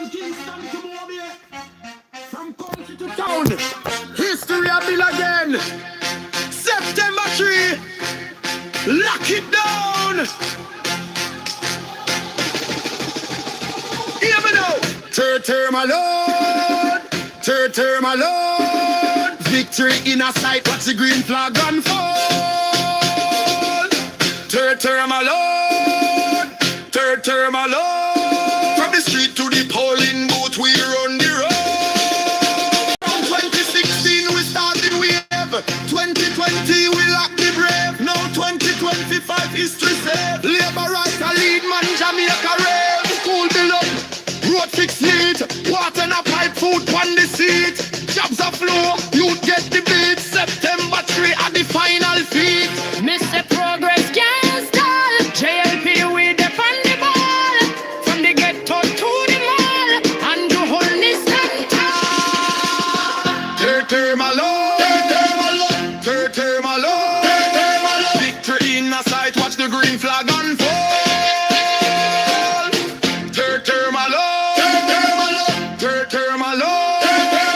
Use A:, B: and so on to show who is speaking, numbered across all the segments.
A: From Kingston to Mobile, from country to town, history I build again. September 3, lock it down. Hear me now. Third my lord, third my lord. Victory in a sight, watch the green flag unfold. Third my lord, third my lord. From the street to the polling booth, we run the road. From 2016 we started wave, 2020 we lock the brave. Now 2025 history safe. Labor rights a lead man, Jamaica rave. School below, road fix neat, water and a pipe, food on the seat. Jobs a flow, youth get the beat. September 3 at the final feat.
B: Mr. Progress can't stall. JLP with the on the ball. From the ghetto to the mall, and you hold this tall.
A: Third my lord, third my lord. Victory in a sight, watch the green flag unfold. Third my lord, third my lord.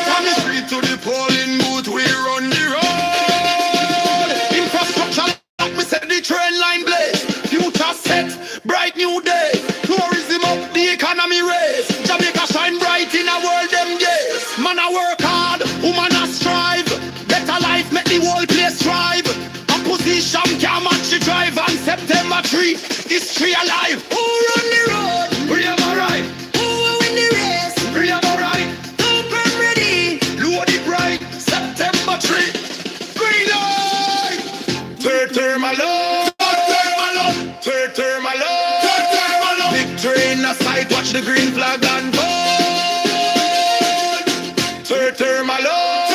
A: From the street to the polling booth, we run the road. Infrastructure, like me said, the train line blaze. Future set, bright new day. Tourism up, the economy raise. Jamaica shine bright in a world them days. Man a work hard, woman a strive. Better life make the whole place thrive. Opposition can't match the drive. On September 3, history alive. Who run the road? We have a right.
B: Who will win the race?
A: We have a right.
B: Super ready.
A: Load it right. September 3, green light. Third my lord, third my lord. Victory in the sight, watch the green flag unfold. Third my lord,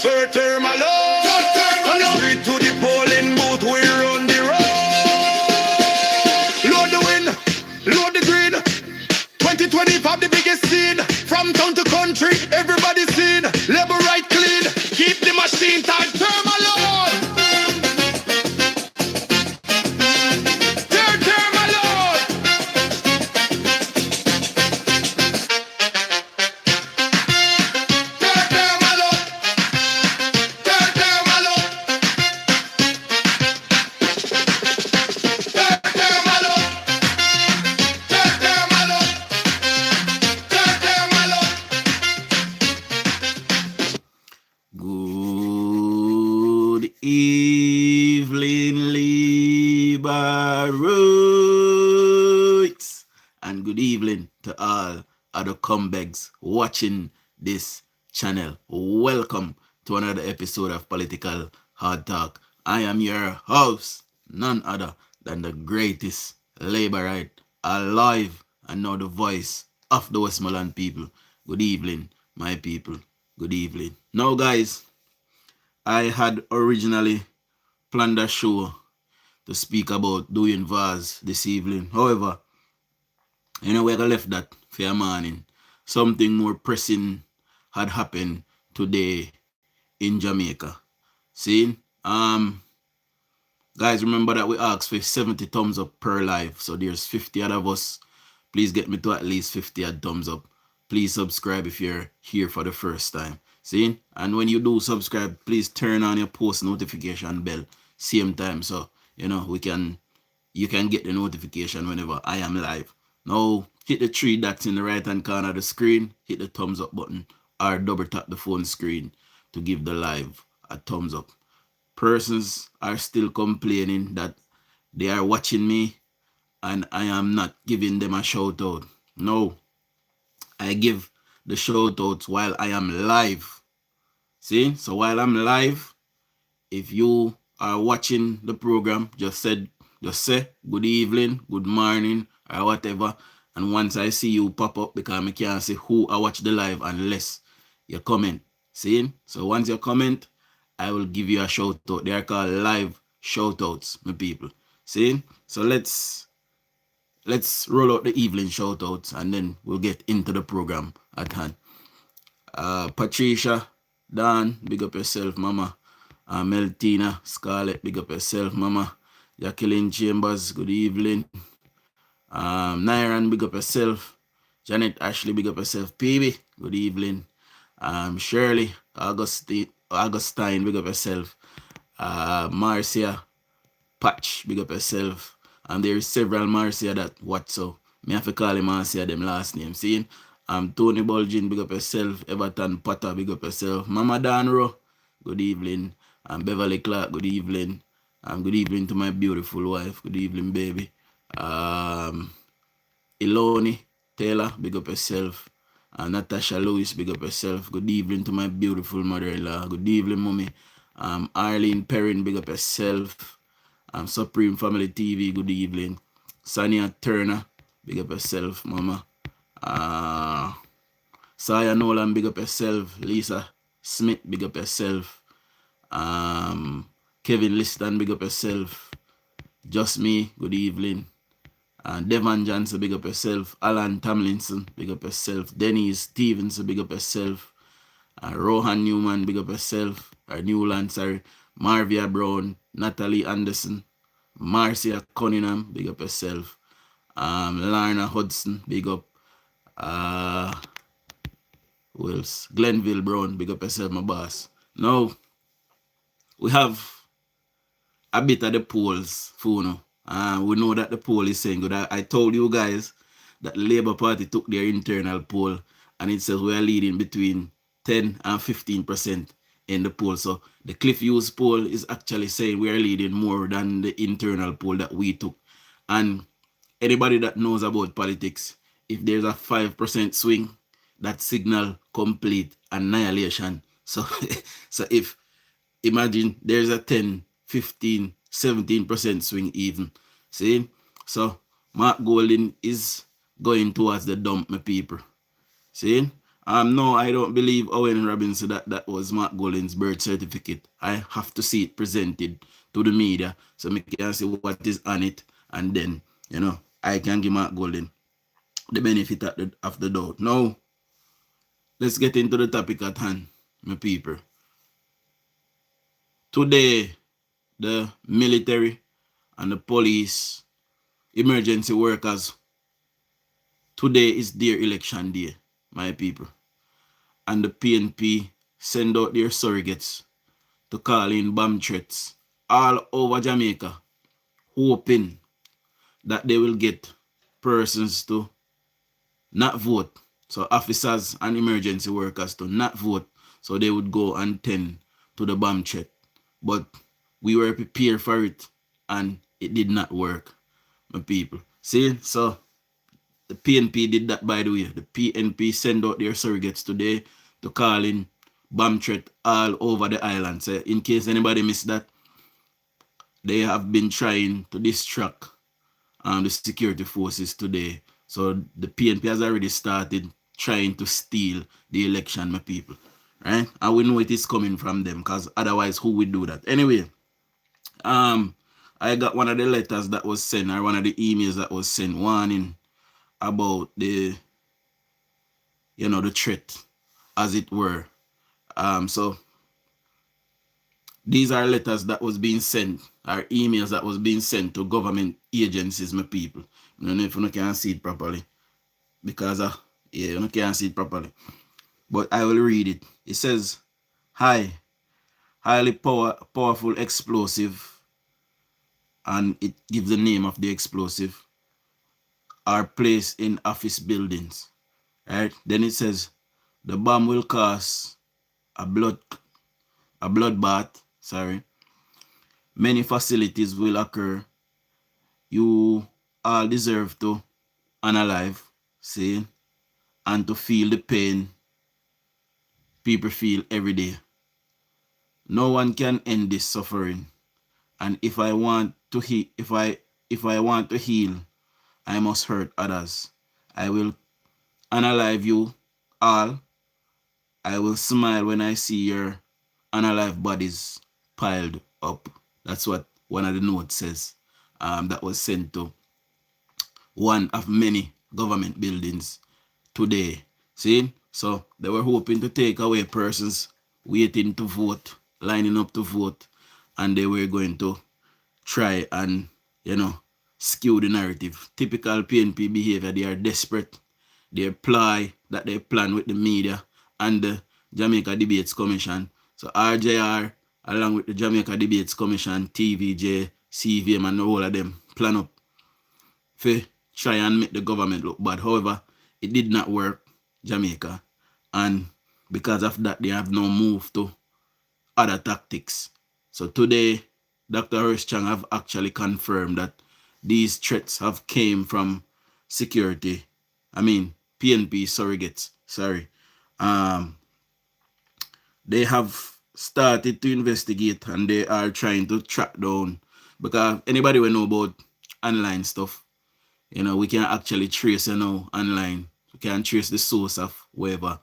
A: third my lord. On the street to the polling booth, we run the road. Load the win, load the green. 2025 the biggest scene. From town to country, everybody seen. Labor right clean, keep the machine tight. Turn my lord. Turn my lord. Turn my lord. Turn my lord. Turn my lord. Turn my lord. Turn my lord. Good evening, Liberates, and good evening to all other comebacks watching this channel. Welcome to another episode of Political Hard Talk. I am your host, none other than the greatest Laborite alive, and now the voice of the Westmoreland people. Good evening, my people. Good evening. Now, guys, I had originally planned a show to speak about DUJON'S this evening. However, we're gonna left that for a morning. Something more pressing had happened today in Jamaica. See? Guys, remember that we asked for 70 thumbs up per live. So there's 50 out of us. Please get me to at least 50 thumbs up. Please subscribe if you're here for the first time. See? And when you do subscribe, please turn on your post notification bell same time, so you can get the notification whenever I am live. Now hit the 3 dots in the right hand corner of the screen, hit the thumbs up button, or double tap the phone screen to give the live a thumbs up. Persons are still complaining that they are watching me and I am not giving them a shout out. No, I give the shout outs while I am live. See? So while I'm live, if you are watching the program, just say good evening, good morning, or whatever. And once I see you pop up, because I can't see who I watch the live unless you comment. See? So once you comment, I will give you a shout out. They are called live shout outs, my people. See? So let's roll out the evening shout outs and then we'll get into the program at hand. Patricia, Dan, big up yourself, mama. Meltina, Scarlett, big up yourself, mama. Jacqueline Chambers, good evening. Nyran, big up yourself. Janet Ashley, big up yourself. PB, good evening. Shirley, Augustine, big up yourself. Marcia, Patch, big up yourself. There is several Marcia that watch, so me have to call him Marcia them last name. See? Tony Bulgin, big up yourself. Everton Potter, big up yourself. Mama Danro, good evening. Beverly Clark, good evening. Good evening to my beautiful wife. Good evening, baby. Iloni Taylor, big up yourself. Natasha Lewis, big up yourself. Good evening to my beautiful mother-in-law. Good evening, mommy. Arlene Perrin, big up yourself. Supreme Family TV, good evening. Sonia Turner, big up yourself, mama. Saya Nolan, big up yourself. Lisa Smith, big up yourself. Kevin Liston, big up yourself. Just Me, good evening. Devon Johnson, big up yourself. Alan Tomlinson, big up yourself. Denise Stevens, big up yourself. Rohan Newman, big up yourself. Newland, sorry. Marvia Brown, Natalie Anderson, Marcia Cunningham, big up yourself. Lorna Hudson, big up. Who else? Glenville Brown, big up yourself, my boss. Now, we have a bit of the polls, Funo. We know that the poll is saying good. I told you guys that the Labour Party took their internal poll and it says we are leading between 10 and 15% in the poll. So the Cliff Hughes poll is actually saying we are leading more than the internal poll that we took. And anybody that knows about politics, if there's a 5% swing, that signal complete annihilation. So, so if imagine there's a 10, 15, 17% swing even. See? So Mark Golding is going towards the dump, my people. See? No, I don't believe Owen Robinson that was Mark Golding's birth certificate. I have to see it presented to the media so I can see what is on it, and then, I can give Mark Golding the benefit of the doubt. Now, let's get into the topic at hand, my people. Today, the military and the police, emergency workers, today is their election day, my people. And the PNP send out their surrogates to call in bomb threats all over Jamaica, hoping that they will get persons to not vote. So officers and emergency workers to not vote, so they would go and tend to the bomb threat. But we were prepared for it, and it did not work, my people. See, so the PNP did that, by the way. The PNP sent out their surrogates today to call in bomb threat all over the island. So in case anybody missed that, they have been trying to distract the security forces today. So the PNP has already started trying to steal the election, my people. Right? And we know it is coming from them, because otherwise who would do that? Anyway, I got one of the letters that was sent, or one of the emails that was sent, warning about the threat, as it were. So these are letters that was being sent, or emails that was being sent to government agencies, my people. I don't know if you can see it properly, because you can't see it properly. But I will read it. It says, "Hi, highly powerful explosive," and it gives the name of the explosive, "are placed in office buildings." Right? Then it says, "The bomb will cause a bloodbath. Many facilities will occur. You all deserve to unalive, see, and to feel the pain people feel every day. No one can end this suffering. And if I want to heal, I must hurt others. I will unalive you all. I will smile when I see your unalive bodies piled up." That's what one of the notes says. That was sent to one of many government buildings today. See? So they were hoping to take away persons waiting to vote, lining up to vote, and they were going to try and, skew the narrative. Typical PNP behavior. They are desperate. their ploy that they plan with the media and the Jamaica Debates Commission. So RJR, along with the Jamaica Debates Commission, TVJ, CVM, and all of them plan up to try and make the government look bad. However, it did not work, Jamaica. And because of that, they have now moved to other tactics. So today, Dr. Horace Chang have actually confirmed that these threats have came from security. PNP surrogates. Sorry. They have started to investigate and they are trying to track down, because anybody will know about online stuff. We can actually trace online. We can trace the source of wherever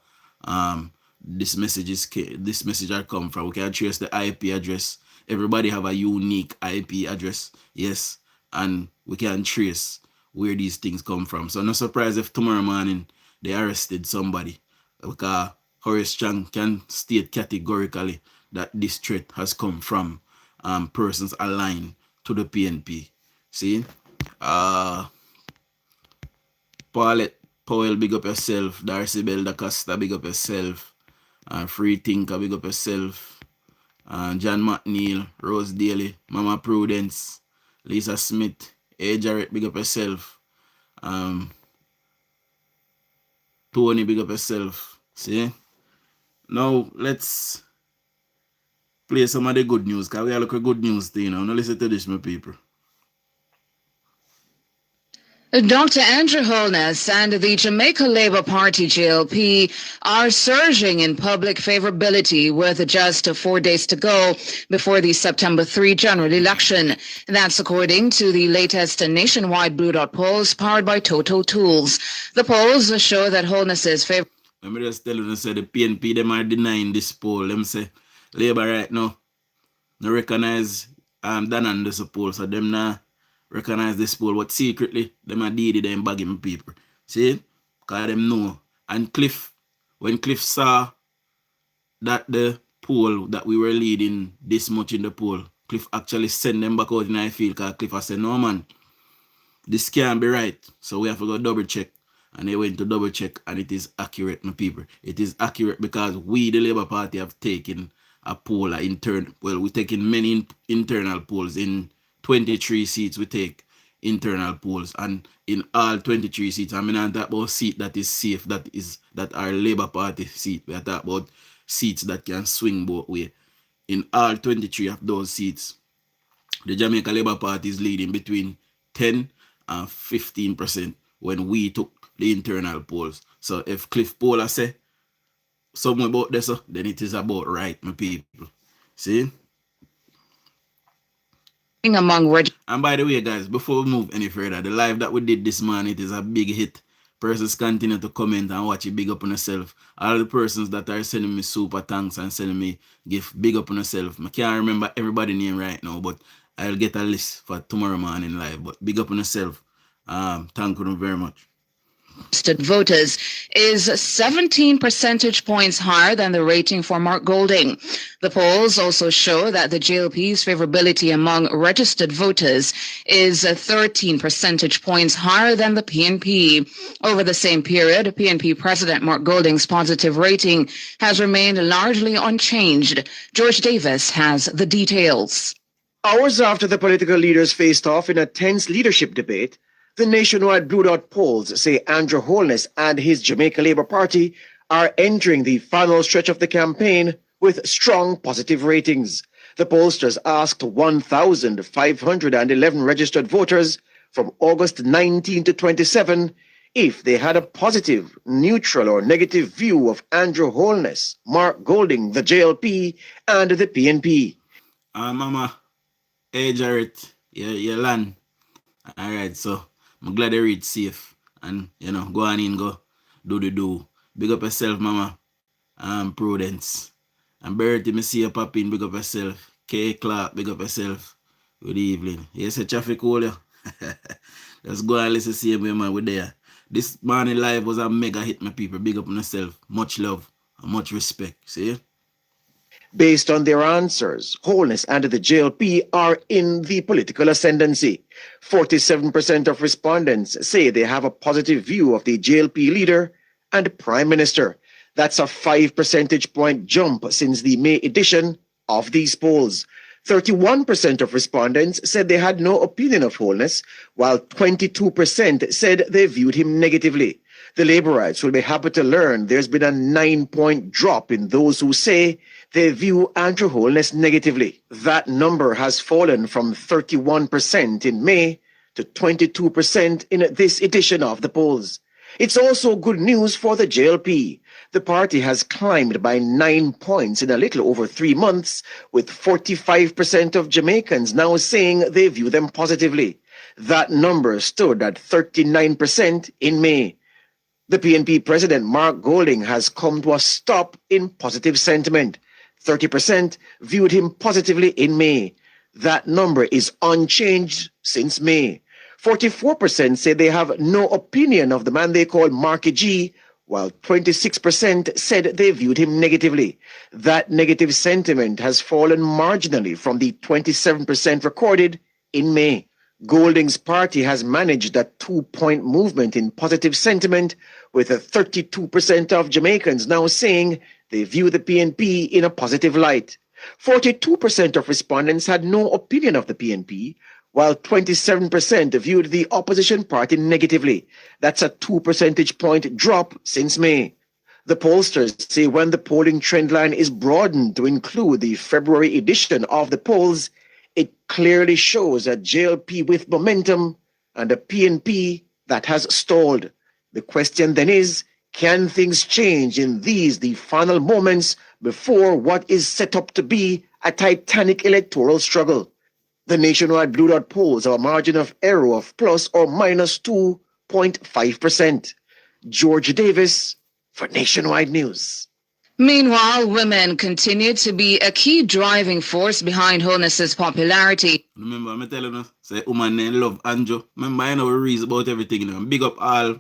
A: this message are come from. We can trace the IP address. Everybody have a unique IP address, yes, and we can trace where these things come from. So no surprise if tomorrow morning they arrested somebody, because Horace Chang can state categorically that this threat has come from persons aligned to the PNP. See, Paulette Powell, big up yourself. Darcy Bell da Costa, big up yourself. Free Thinker, big up yourself. John McNeil, Rose Daly, Mama Prudence, Lisa Smith, A. Jarrett, big up yourself. Tony, big up yourself. See? Now, let's play some of the good news, because we are looking at good news thing now. Now listen to this, my people.
B: Dr. Andrew Holness and the Jamaica Labour Party JLP are surging in public favorability with just 4 days to go before the September 3 general election. That's according to the latest nationwide Blue Dot polls powered by Total Tools. The polls show that Holness's favor.
A: Let me just tell you, say the PNP, them are denying this poll. Them say Labour right now, no recognize Dan this poll, so them now recognize this poll, but secretly, them are deed them bagging people. See? Because them know. And when Cliff saw that the poll that we were leading this much in the poll, Cliff actually sent them back out in the field, because Cliff has said, no man, this can't be right. So we have to go double check. And they went to double check, and it is accurate, my people. It is accurate because we, the Labour Party, have taken a poll, we're taking many internal polls. In 23 seats, we take internal polls, and in all 23 seats, I'm not talking about seat that is safe, that are Labour Party seat. We are talking about seats that can swing both ways. In all 23 of those seats, the Jamaica Labour Party is leading between 10 and 15% when we took the internal polls. So if Cliff Poller say something about this, then it is about right, my people. See? And by the way, guys, before we move any further, the live that we did this morning, it is a big hit. Persons continue to comment and watch it, big up on yourself. All the persons that are sending me super thanks and sending me gift, big up on yourself. I can't remember everybody's name right now, but I'll get a list for tomorrow morning live. But big up on yourself. Thank you very much.
B: Voters is 17 percentage points higher than the rating for Mark Golding. The polls also show that the JLP's favorability among registered voters is 13 percentage points higher than the PNP. Over the same period, PNP President Mark Golding's positive rating has remained largely unchanged. George Davis has the details.
C: Hours after the political leaders faced off in a tense leadership debate, the nationwide Blue Dot polls say Andrew Holness and his Jamaica Labour Party are entering the final stretch of the campaign with strong positive ratings. The pollsters asked 1,511 registered voters from August 19 to 27 if they had a positive, neutral or negative view of Andrew Holness, Mark Golding, the JLP, and the PNP.
A: Mama, hey Jarrett, you land. All right, so I'm glad they read safe and, go on in, go do. Big up yourself, Mama. Prudence. And Bertie, me see you pop in, big up yourself. K. Clark, big up yourself. Good evening. Yes, a traffic hole, yeah. Let's go and listen to see me, man, we're there. This morning live was a mega hit, my people. Big up on yourself. Much love and much respect. See?
C: Based on their answers, Holness and the JLP are in the political ascendancy. 47% of respondents say they have a positive view of the JLP leader and Prime Minister. That's a 5 percentage point jump since the May edition of these polls. 31% of respondents said they had no opinion of Holness, while 22% said they viewed him negatively. The Labourites will be happy to learn there's been a 9-point drop in those who say they view Andrew Holness negatively. That number has fallen from 31% in May to 22% in this edition of the polls. It's also good news for the JLP. The party has climbed by 9 points in a little over 3 months, with 45% of Jamaicans now saying they view them positively. That number stood at 39% in May. The PNP president, Mark Golding, has come to a stop in positive sentiment. 30% viewed him positively in May. That number is unchanged since May. 44% say they have no opinion of the man they call Marky G, while 26% said they viewed him negatively. That negative sentiment has fallen marginally from the 27% recorded in May. Golding's party has managed a 2-point movement in positive sentiment, with 32% of Jamaicans now saying they view the PNP in a positive light. 42% of respondents had no opinion of the PNP, while 27% viewed the opposition party negatively. That's a 2 percentage point drop since May. The pollsters say when the polling trend line is broadened to include the February edition of the polls, it clearly shows a JLP with momentum and a PNP that has stalled. The question then is, can things change in these, the final moments before what is set up to be a titanic electoral struggle? The nationwide Blue Dot polls have a margin of error of plus or minus 2.5%. George Davis for Nationwide News.
B: Meanwhile, women continue to be a key driving force behind Holness's popularity.
A: Remember, I'm telling you, say, woman name love Anjo. Remember, I know we reason about everything. You know. Big up all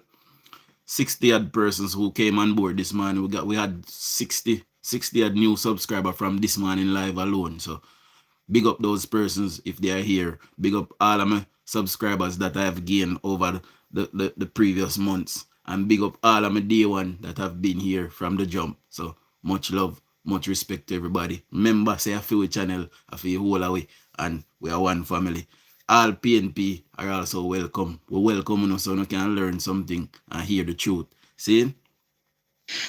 A: 60-odd persons who came on board this morning. We had 60-odd new subscribers from this morning live alone. So, big up those persons if they are here. Big up all of my subscribers that I have gained over the previous months. And big up all of my day one that have been here from the jump. So, much love, much respect to everybody. Remember, say I feel channel, I feel whole away, and we are one family. All PNP are also welcome. We welcome you so you can learn something and hear the truth. See?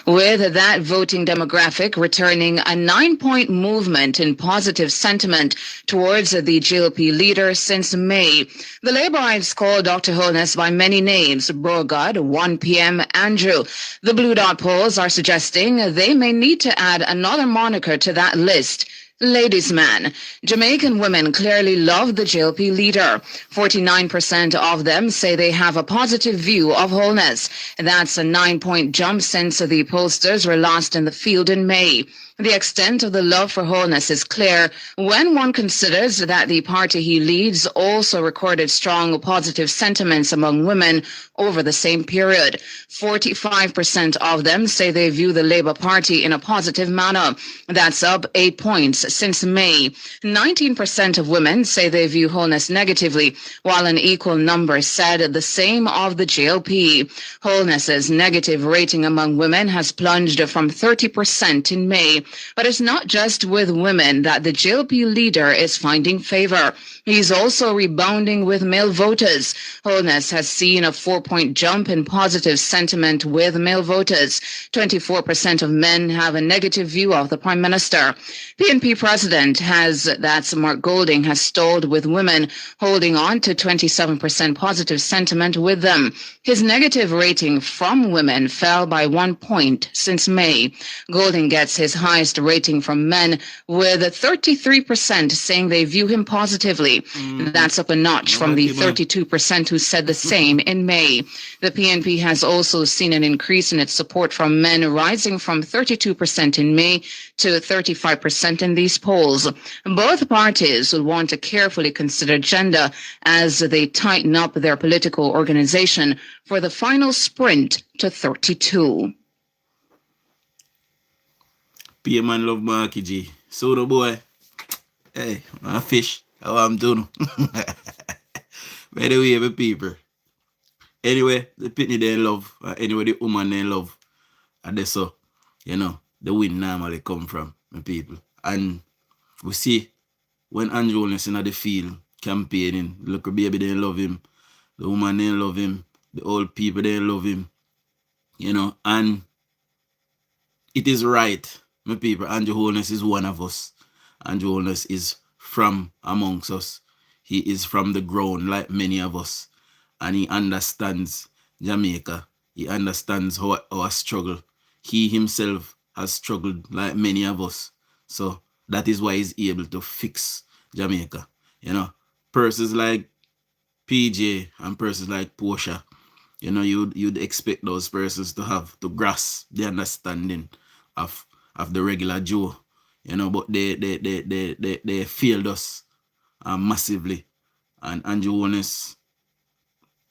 B: With that voting demographic returning a 9-point movement in positive sentiment towards the JLP leader since May. The Labourites call Dr. Holness by many names: Brogard, 1 p.m. Andrew. The Blue Dot polls are suggesting they may need to add another moniker to that list: Ladies' Man. Jamaican women clearly love the JLP leader. 49% of them say they have a positive view of Holness. That's a 9-point jump since the pollsters were last in the field in May. The extent of the love for Holness is clear when one considers that the party he leads also recorded strong positive sentiments among women over the same period. 45% of them say they view the Labour Party in a positive manner. That's up 8 points since May. 19% of women say they view Holness negatively, while an equal number said the same of the JLP. Holness's negative rating among women has plunged from 30% in May. But it's not just with women that the JLP leader is finding favor. He's also rebounding with male voters. Holness has seen a 4-point jump in positive sentiment with male voters. 24% of men have a negative view of the Prime Minister. PNP President that's Mark Golding, has stalled with women, holding on to 27% positive sentiment with them. His negative rating from women fell by 1 point since May. Golding gets his highest rating from men, with 33% saying they view him positively. That's up a notch from the 32% who said the same in May. The PNP has also seen an increase in its support from men, rising from 32% in May to 35% in these polls. Both parties will want to carefully consider gender as they tighten up their political organization for the final sprint to 32.
A: PM and love Marky G. So the boy, hey, I fish. How I'm doing? By the way, my people. Anyway, the pitney they love. Anyway, the woman they love. And that's so, the wind normally come from my people. And we see when Andrew Holness in the field campaigning, look, baby, they love him. The woman, they love him. The old people, they love him. And it is right, my people. Andrew Holness is one of us. Andrew Holness is from amongst us. He is from the ground like many of us. And he understands Jamaica. He understands our struggle. He himself has struggled like many of us. So that is why he's able to fix Jamaica. Persons like PJ and persons like Portia, you'd expect those persons to grasp the understanding of the regular Joe, but they failed us massively. And Andrew Holness,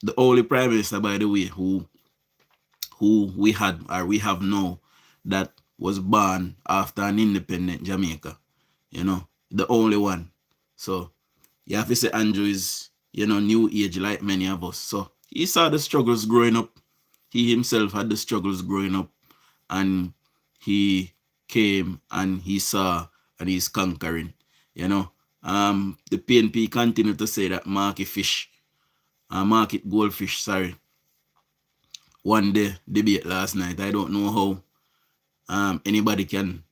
A: the only prime minister, by the way, who we have now that was born after an independent Jamaica, the only one. So you have to say Andrew is, new age like many of us. So he saw the struggles growing up. He himself had the struggles growing up, and he came and he saw and he's conquering. The PNP continue to say that market goldfish, sorry, won the debate last night. I don't know how anybody can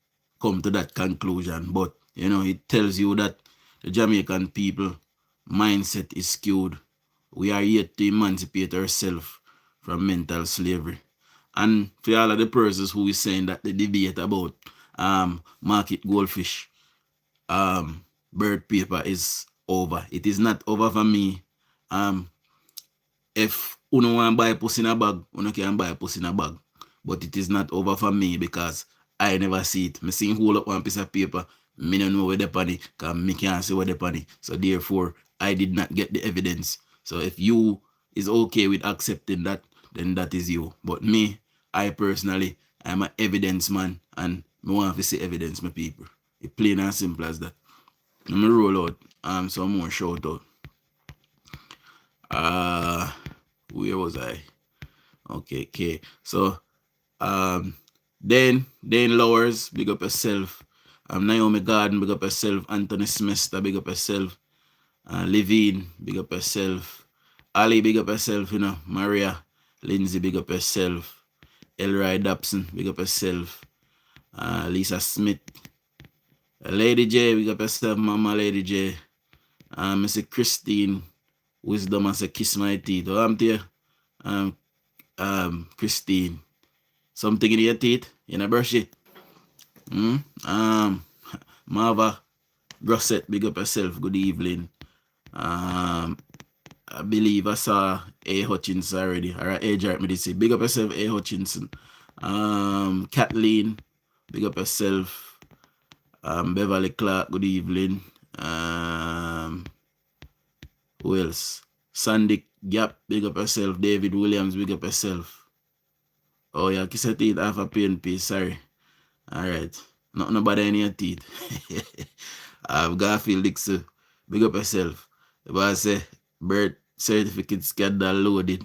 A: come to that conclusion, but it tells you that the Jamaican people mindset is skewed. We are yet to emancipate ourselves from mental slavery. And for all of the persons who is saying that the debate about market goldfish bird paper is over, it is not over for me. If uno want buy pussy in a bag, uno can buy pussy in a bag. But it is not over for me because I never see it. Me see hold up one piece of paper, me don't know where the penny, because me can't see where the penny. So therefore, I did not get the evidence. So if you is okay with accepting that, then that is you. But me, I personally, I'm an evidence man, and me want to see evidence, my people. It's plain and simple as that. Let me roll out some more shout out. Where was I? Okay. So Dane Lowers, big up yourself. Naomi Garden, big up yourself. Anthony Smester, big up yourself. Levine, big up yourself. Ali, big up yourself, Maria, Lindsay, big up yourself. Elroy Dobson, big up yourself. Lisa Smith. Lady J, big up yourself, Mama Lady J. Mr. Christine Wisdom, I say kiss my teeth. Oh, I'm there. Christine. Something in your teeth? You know, brush it. Marva Grosset, big up yourself. Good evening. I believe I saw A. Hutchinson already. Alright, A. Jarrett, me did say. Big up yourself, A. Hutchinson. Kathleen, big up yourself. Beverly Clark, good evening. Who else? Sandy Gap, big up yourself. David Williams, big up yourself. Oh yeah, kiss your teeth half a PNP, sorry. Alright. Not nobody in your teeth. I've Garfield Dixon, big up yourself. The boy say birth certificate scandal loaded.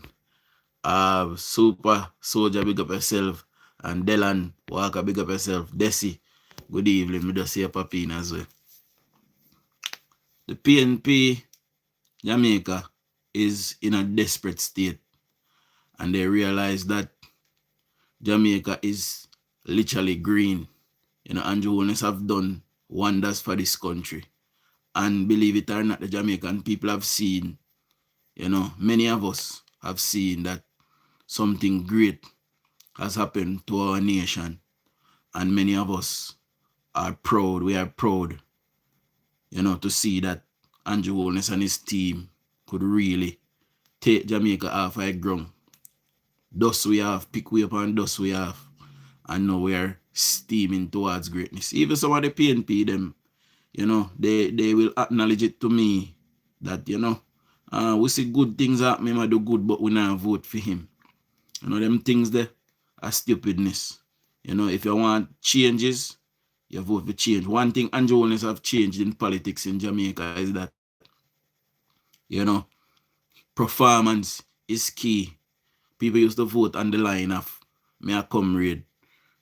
A: Super Soldier, big up yourself. And Delan Walker, big up yourself. Desi, good evening. Me just see a papine as well. The PNP Jamaica is in a desperate state, and they realize that Jamaica is literally green. Andrew Holness have done wonders for this country, and believe it or not, the Jamaican people have seen, many of us have seen that something great has happened to our nation, and many of us are proud. We are proud, to see that Andrew Holness and his team could really take Jamaica off our ground. Dust we have, pick way up and dust we have. And now we are steaming towards greatness. Even some of the PNP, them, they will acknowledge it to me that, we see good things happening, I do good, but we not vote for him. Them things there are stupidness. If you want changes, you vote for change. One thing Andrew Holness have changed in politics in Jamaica is that, performance is key. People used to vote on the line of me a comrade,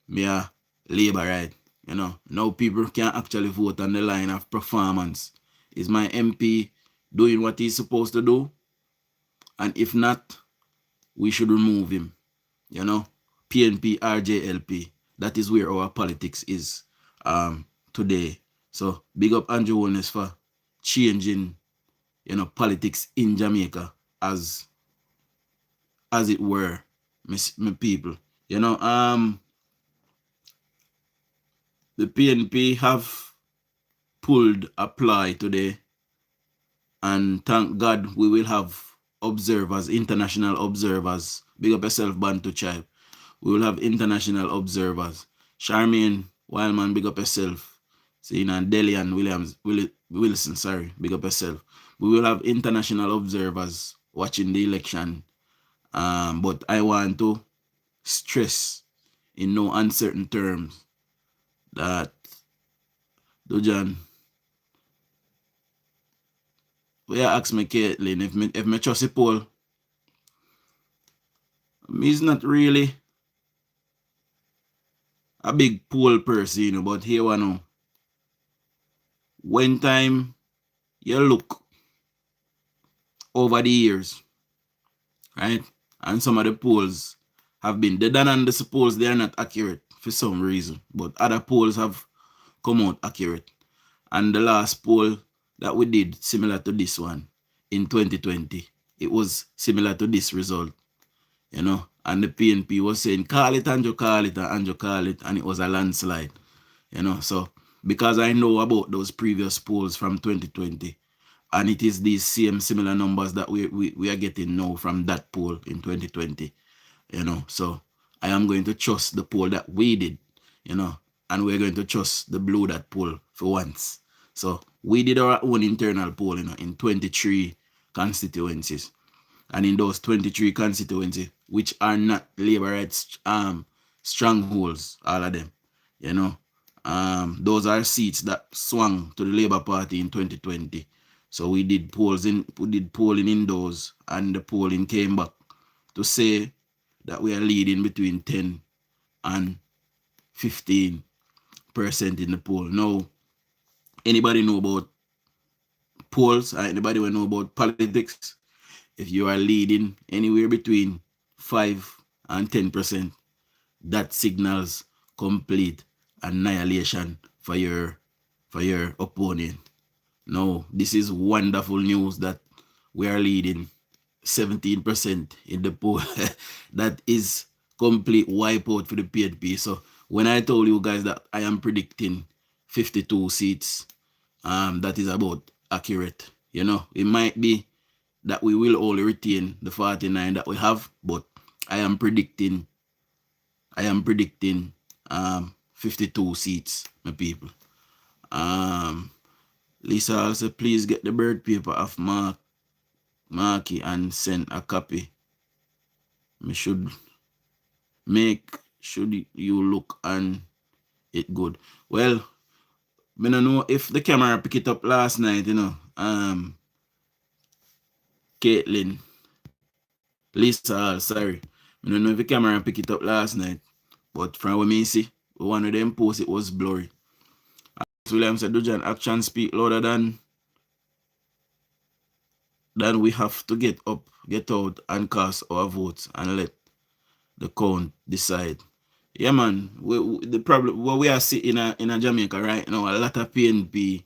A: me a labor, right? Now people can actually vote on the line of performance. Is my MP doing what he's supposed to do? And if not, we should remove him. PNP, RJLP. That is where our politics is today. So big up Andrew Holness for changing, politics in Jamaica as it were, my people. The PNP have pulled a ploy today, and thank God we will have observers, international observers. Big up yourself, Bantu Tribe. We will have international observers. Charmaine Wildman, big up yourself. And Delian Wilson, sorry, big up yourself. We will have international observers watching the election. But I want to stress in no uncertain terms that DUJON, we ask me Caitlin if me trust the poll. Me's not really a big poll person, but here we know. When time you look over the years, right, and some of the polls have been, they done and the polls, they are not accurate for some reason, but other polls have come out accurate. And the last poll that we did, similar to this one, in 2020, it was similar to this result, and the PNP was saying, call it, Andrew, call it, Andrew, call it, and it was a landslide, so because I know about those previous polls from 2020, and it is these same similar numbers that we are getting now from that poll in 2020, so I am going to trust the poll that we did, and we're going to trust the Blue Dot poll for once. So we did our own internal poll, in 23 constituencies. And in those 23 constituencies, which are not Labourite strongholds, all of them, those are seats that swung to the Labour Party in 2020. So we did polling in those, and the polling came back to say that we are leading between 10 and 15% in the poll. Now, anybody know about polls? Anybody will know about politics? If you are leading anywhere between 5 and 10%, that signals complete annihilation for your opponent. Now, this is wonderful news that we are leading 17% in the poll. That is complete wipeout for the PNP. So when I told you guys that I am predicting 52 seats, that is about accurate. It might be that we will only retain the 49 that we have, but I am predicting 52 seats, my people. Lisa also, please get the bird paper of Marky and send a copy. Should you look and it good. Well, I don't know if the camera picked it up last night, Caitlin, Lisa, sorry. I don't know if the camera picked it up last night, but from what I see, one of them posts, it was blurry. William said, DUJON, actions speak louder than we have to get up, get out, and cast our votes and let the count decide. Yeah, man. The problem what we are seeing in Jamaica right now, a lot of PNP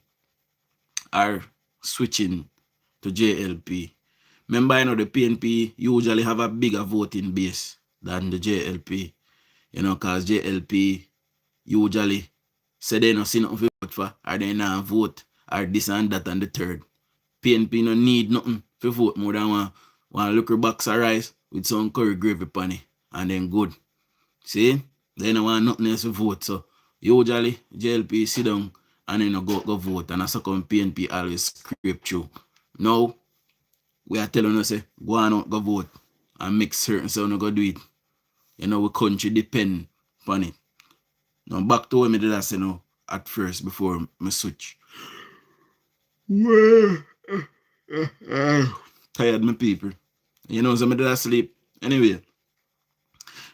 A: are switching to JLP. Remember, the PNP usually have a bigger voting base than the JLP. Because JLP usually say they don't see nothing to vote for, or they not vote, or this and that and the third. PNP no need nothing to vote more than one little box of rice with some curry gravy pan it, and then good. See? They don't want nothing else to vote. So usually JLP sit down and then go vote, and that's how come PNP always scrape through. Now we are telling us, say, go on out, go vote and make certain so we go do it. We country depend upon it. Now back to what me did I say now. at first before I switch. Tired my people. You know, some of that sleep. Anyway,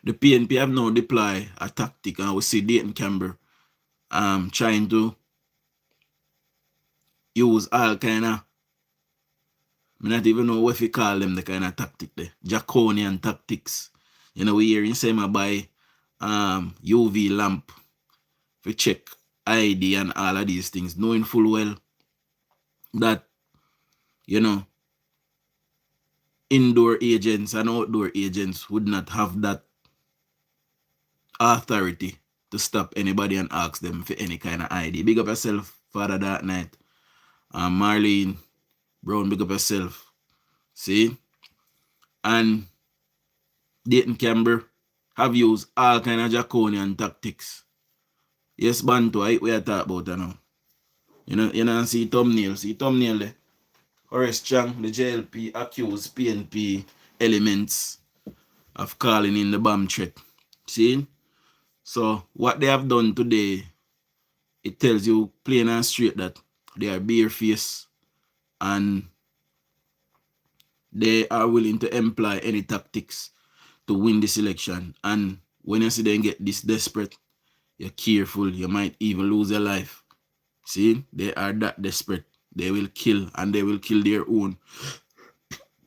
A: the PNP have now deployed a tactic, and we see Dayton Campbell trying to use all kind of, I not even know what you call them, the kind of tactic there. Draconian tactics. You know, we hear you say my buy UV lamp to check ID and all of these things, knowing full well that, you know, indoor agents and outdoor agents would not have that authority to stop anybody and ask them for any kind of ID. Big up yourself, Father Dark Knight. Marlene Brown, big up yourself. See? And Dayton Campbell have used all kind of draconian tactics. Yes, Bantu, we are talking about that now. You know, see thumbnail there. Horace Chang, the JLP, accused PNP elements of calling in the bomb threat. See? So what they have done today, it tells you plain and straight that they are barefaced and they are willing to employ any tactics to win this election. And when you see them get this desperate, you're careful, you might even lose your life. See, they are that desperate. They will kill, and they will kill their own.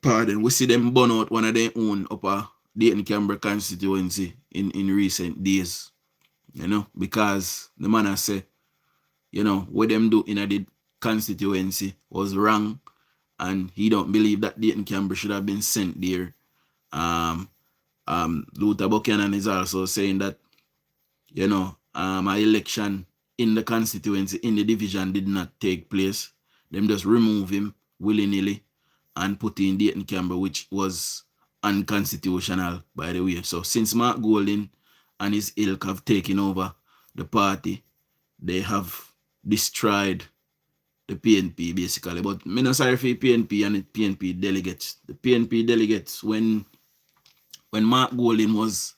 A: Pardon, we see them burn out one of their own upper Dayton Campbell constituency in recent days. You know, because the man has said, you know, what them do in the constituency was wrong, and he don't believe that Dayton Campbell should have been sent there. Luther Buchanan is also saying that, you know, an election in the constituency, in the division, did not take place. Them just remove him willy-nilly and put in Dayton Campbell, which was unconstitutional, by the way. So since Mark Golding and his ilk have taken over the party, they have destroyed the PNP, basically. But I'm not sorry for PNP and the PNP delegates. The PNP delegates, when Mark Golding was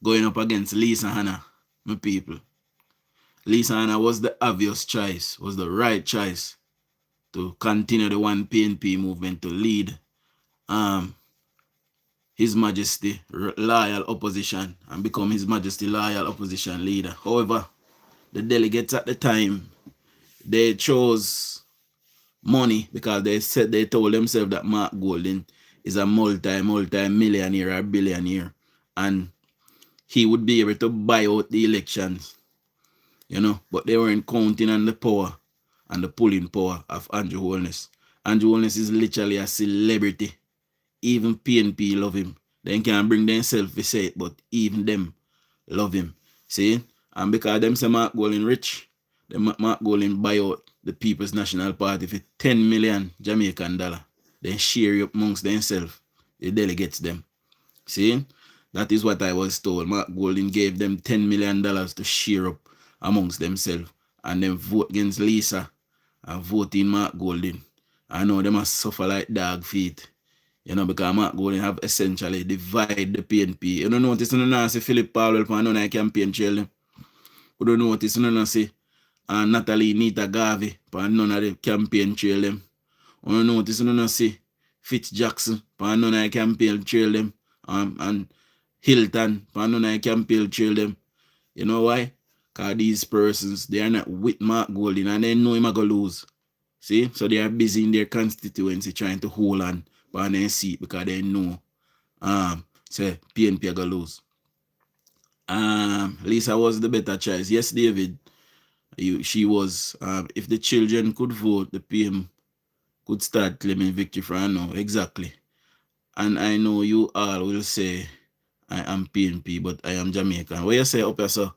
A: going up against Lisa Hanna, my people, Lisa Hanna was the obvious choice, was the right choice to continue the one PNP movement, to lead His Majesty loyal opposition and become His Majesty loyal opposition leader. However, the delegates at the time, they chose money because they told themselves that Mark Golding is a multi-millionaire or billionaire, and he would be able to buy out the elections, you know, but they weren't counting on the power and the pulling power of Andrew Holness. Andrew Holness is literally a celebrity. Even PNP love him. They can't bring themselves to say it, but even them love him. See? And because them say Mark Golding rich, Mark Golding buy out the People's National Party for 10 million Jamaican dollar. Then share it amongst themselves. The delegates them. See? That is what I was told. Mark Golding gave them $10 million to share up amongst themselves and then vote against Lisa and vote in Mark Golding. I know they must suffer like dog feet. You know, because Mark Golding have essentially divided the PNP. You don't notice you don't see Philip Powell for another campaign trail them. You don't notice you don't see Natalie Nita Garvey for none of the campaign trail them. You don't notice you don't see Fitz Jackson for none of the campaign trail them. And Hilton for none of the campaign trail them. You know why? Because these persons, they are not with Mark Golding and they know him are going to lose. See? So they are busy in their constituency trying to hold on by their seat because they know say PNP are going to lose. Lisa was the better choice. Yes, David, she was. If the children could vote, the PM could start claiming victory for her now. Exactly. And I know you all will say I am PNP, but I am Jamaican. What you say up here, sir?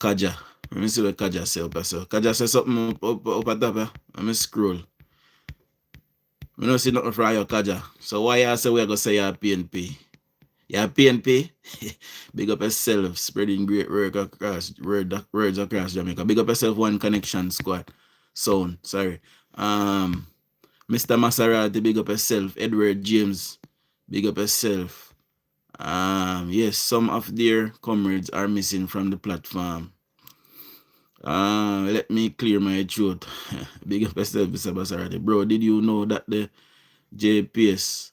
A: Kaja. Let me see what Kaja say up here, sir. Kaja say something up at top here. Let me scroll. I don't see nothing from your Kaja. So why you say we're going to say you're PNP? You're PNP? Big up yourself, spreading great words across Jamaica. Big up yourself, One Connection Squad. Sound, sorry. Mr. Maserati, big up yourself. Edward James, big up yourself. Yes, some of their comrades are missing from the platform. Let me clear my throat. Big up yourself, Mr. Basarati. Bro, did you know that the JPS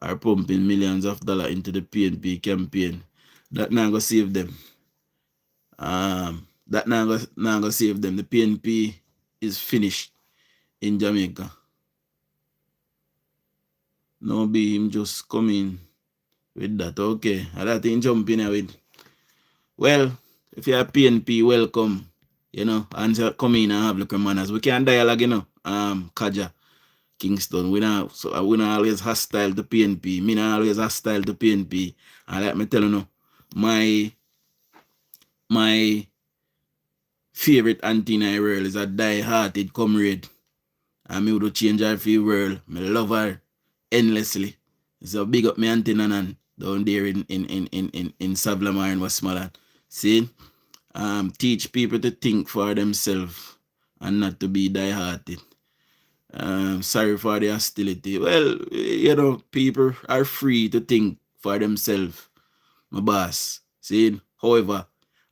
A: are pumping millions of dollars into the PNP campaign? That now gonna save them. That now gonna save them. The PNP is finished in Jamaica. No be him just coming with that. Okay. I that thing jumping with. Well, if you're a PNP, welcome. You know, and come in and have look manners. We can dialogue, you know. Kaja, Kingston. We not always hostile to PNP. Me not always hostile to PNP. And let me tell you, my favorite auntie in the world is a die-hearted comrade. And me would change her for the world. Me love her endlessly. So big up me auntie Nanan down there in Savlamar and Westmoreland. See? Teach people to think for themselves and not to be die-hearted. Sorry for the hostility. Well, you know, people are free to think for themselves, my boss. See? However,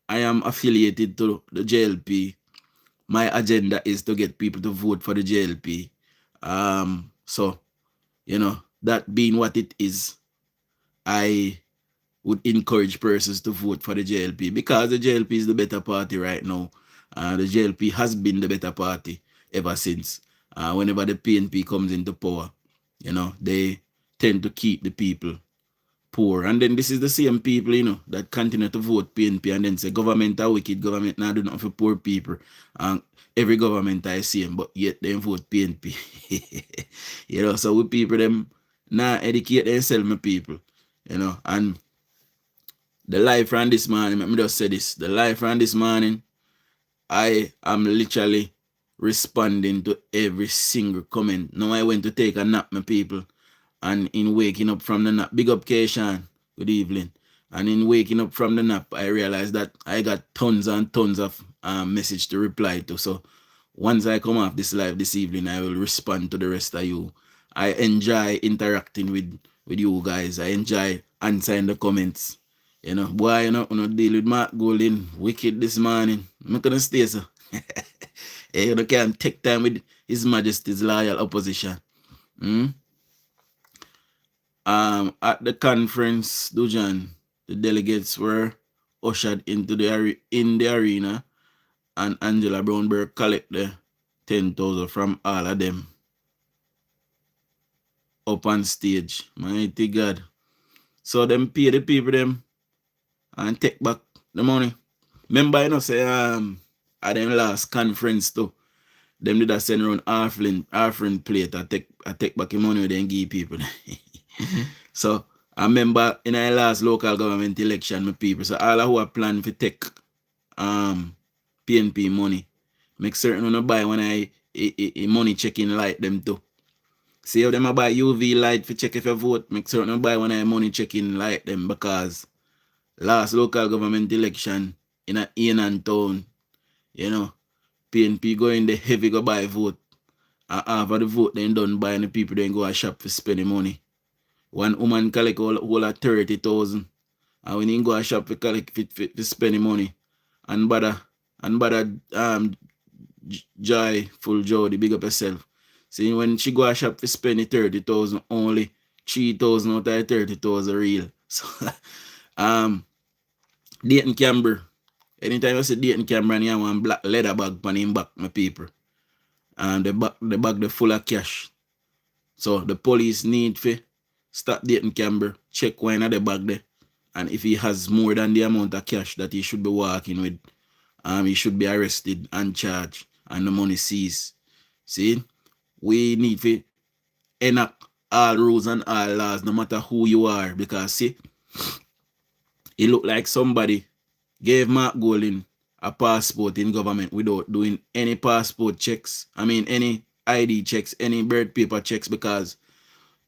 A: I am affiliated to the JLP. My agenda is to get people to vote for the JLP. So, you know, that being what it is, I would encourage persons to vote for the JLP because the JLP is the better party right now. The JLP has been the better party ever since. Whenever the PNP comes into power, you know, they tend to keep the people poor. And then this is the same people, you know, that continue to vote PNP and then say government are wicked, government now do nothing for poor people. Every government I see them, but yet they vote PNP. You know, so we people them now educate themselves, my people. You know, and the live from this morning, let me just say this. The live from this morning, I am literally responding to every single comment. Now I went to take a nap, my people. And in waking up from the nap, big up Keishan, good evening. And in waking up from the nap, I realized that I got tons and tons of message to reply to. So once I come off this live this evening, I will respond to the rest of you. I enjoy interacting with you guys. I enjoy answering the comments. You know, boy, you know, deal with Mark Golding wicked this morning. I'm not gonna stay so. You know, can take time with His Majesty's loyal opposition. At the conference, DUJON, the delegates were ushered into the arena, and Angela Brownberg collected 10,000 from all of them up on stage. Mighty God. So them pay the people them and take back the money. Remember, you know, say at them last conference too, them did a send around offering plate. I take back the money they give people. So I remember in our last local government election, my people, so all who are planning to take PNP money, make certain when I buy when I money checking light them too. See if them I buy UV light for check if you vote, make certain I buy when I money checking light them because last local government election in a and town, you know, PNP go in the heavy go buy vote. And after the vote then done by the people then go a shop for spending money. One woman collect all 30,000. And when you go a shop for collect for spending money. And bother Joyful Jody, big up herself. See when she go a shop for spending 30,000, only 3,000 out of 30,000 real. So Dayton Camber. Anytime I see Dayton Camber and you have one black leather bag on him back, my people. And the bag full of cash. So the police need to stop Dayton Camber, check wine at the bag there. And if he has more than the amount of cash that he should be walking with, he should be arrested and charged and the money seized. See? We need to enact all rules and all laws, no matter who you are. Because see, it look like somebody gave Mark Golding a passport in government without doing any passport checks. I mean, any ID checks, any birth paper checks, because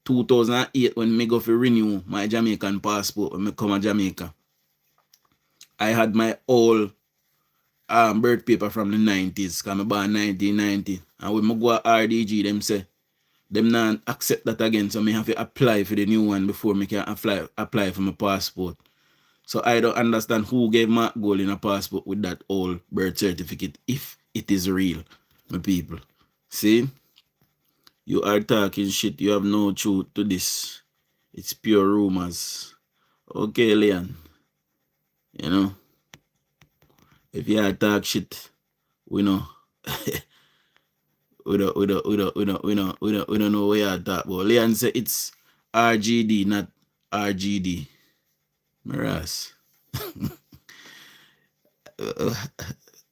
A: 2008 when me go for renew my Jamaican passport when me come to Jamaica, I had my whole birth paper from the 90s, because I born 1990. And when I go to RDG, them say, them not accept that again, so me have to apply for the new one before me can apply for my passport. So I don't understand who gave Mark Golding a passport with that old birth certificate if it is real, my people. See? You are talking shit. You have no truth to this. It's pure rumors. Okay, Leon. You know, if you are talk shit, we know. we don't know what you are talking about. Leon said it's RGD, not RGD. Miras.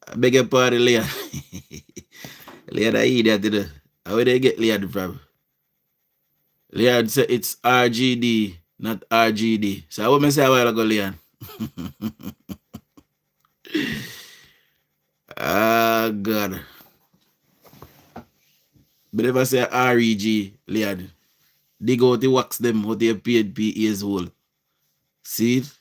A: I beg your pardon, Leon. Leon, I idiot to the. How they get Leon from? Leon said it's RGD, not RGD. So what I say a while ago, Leon? Ah, God. But if I say REG, Leon, dig out the wax them, how they paid years old. See it?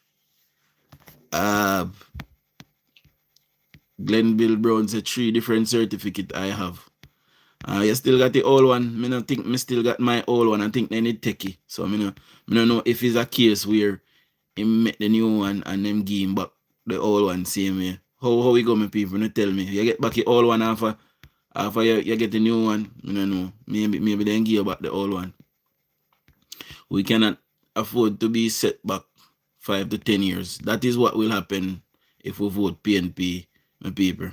A: Glenville Brown said 3 different certificate I have. You still got the old one. I don't think I still got my old one. I think they need techie. So I don't know if it's a case where he met the new one and them give him back the old one same way. How we go, my people? You tell me. You get back the old one after you get the new one. I don't know. Maybe they give you back the old one. We cannot afford to be set back 5 to 10 years. That is what will happen if we vote PNP, my people.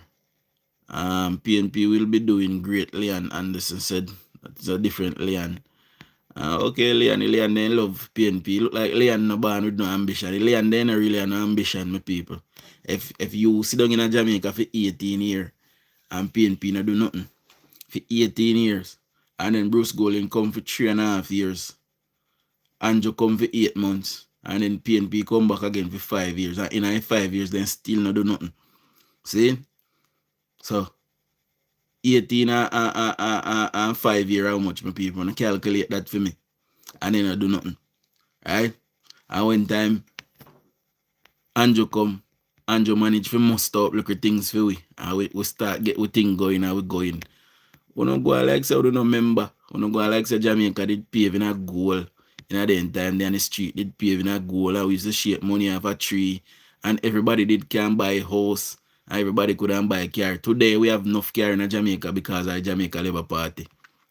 A: PNP will be doing great, Leon Anderson said. That's a different Leon. Okay, Leon they love PNP. Look like Leon no born with no ambition. Leon they no really no ambition, my people. If you sit down in Jamaica for 18 years and PNP no do nothing for 18 years, and then Bruce Golding come for 3.5 years, Andrew come for 8 months, and then PNP come back again for 5 years, and in 5 years then still no do nothing. See? So 18 and 5 years, how much, my people? And calculate that for me. And then I do nothing. Right? And when time Andrew come, Andrew manage to muster up look at things for we. And we start get we thing going and we going. We don't go like say we don't remember. We don't go like say Jamaica did pave in a goal. In the end time, they on the street did pave in a goal. And we used to shape money off a tree. And everybody can buy a house. And everybody couldn't buy a car. Today we have enough car in Jamaica because of Jamaica Labour Party.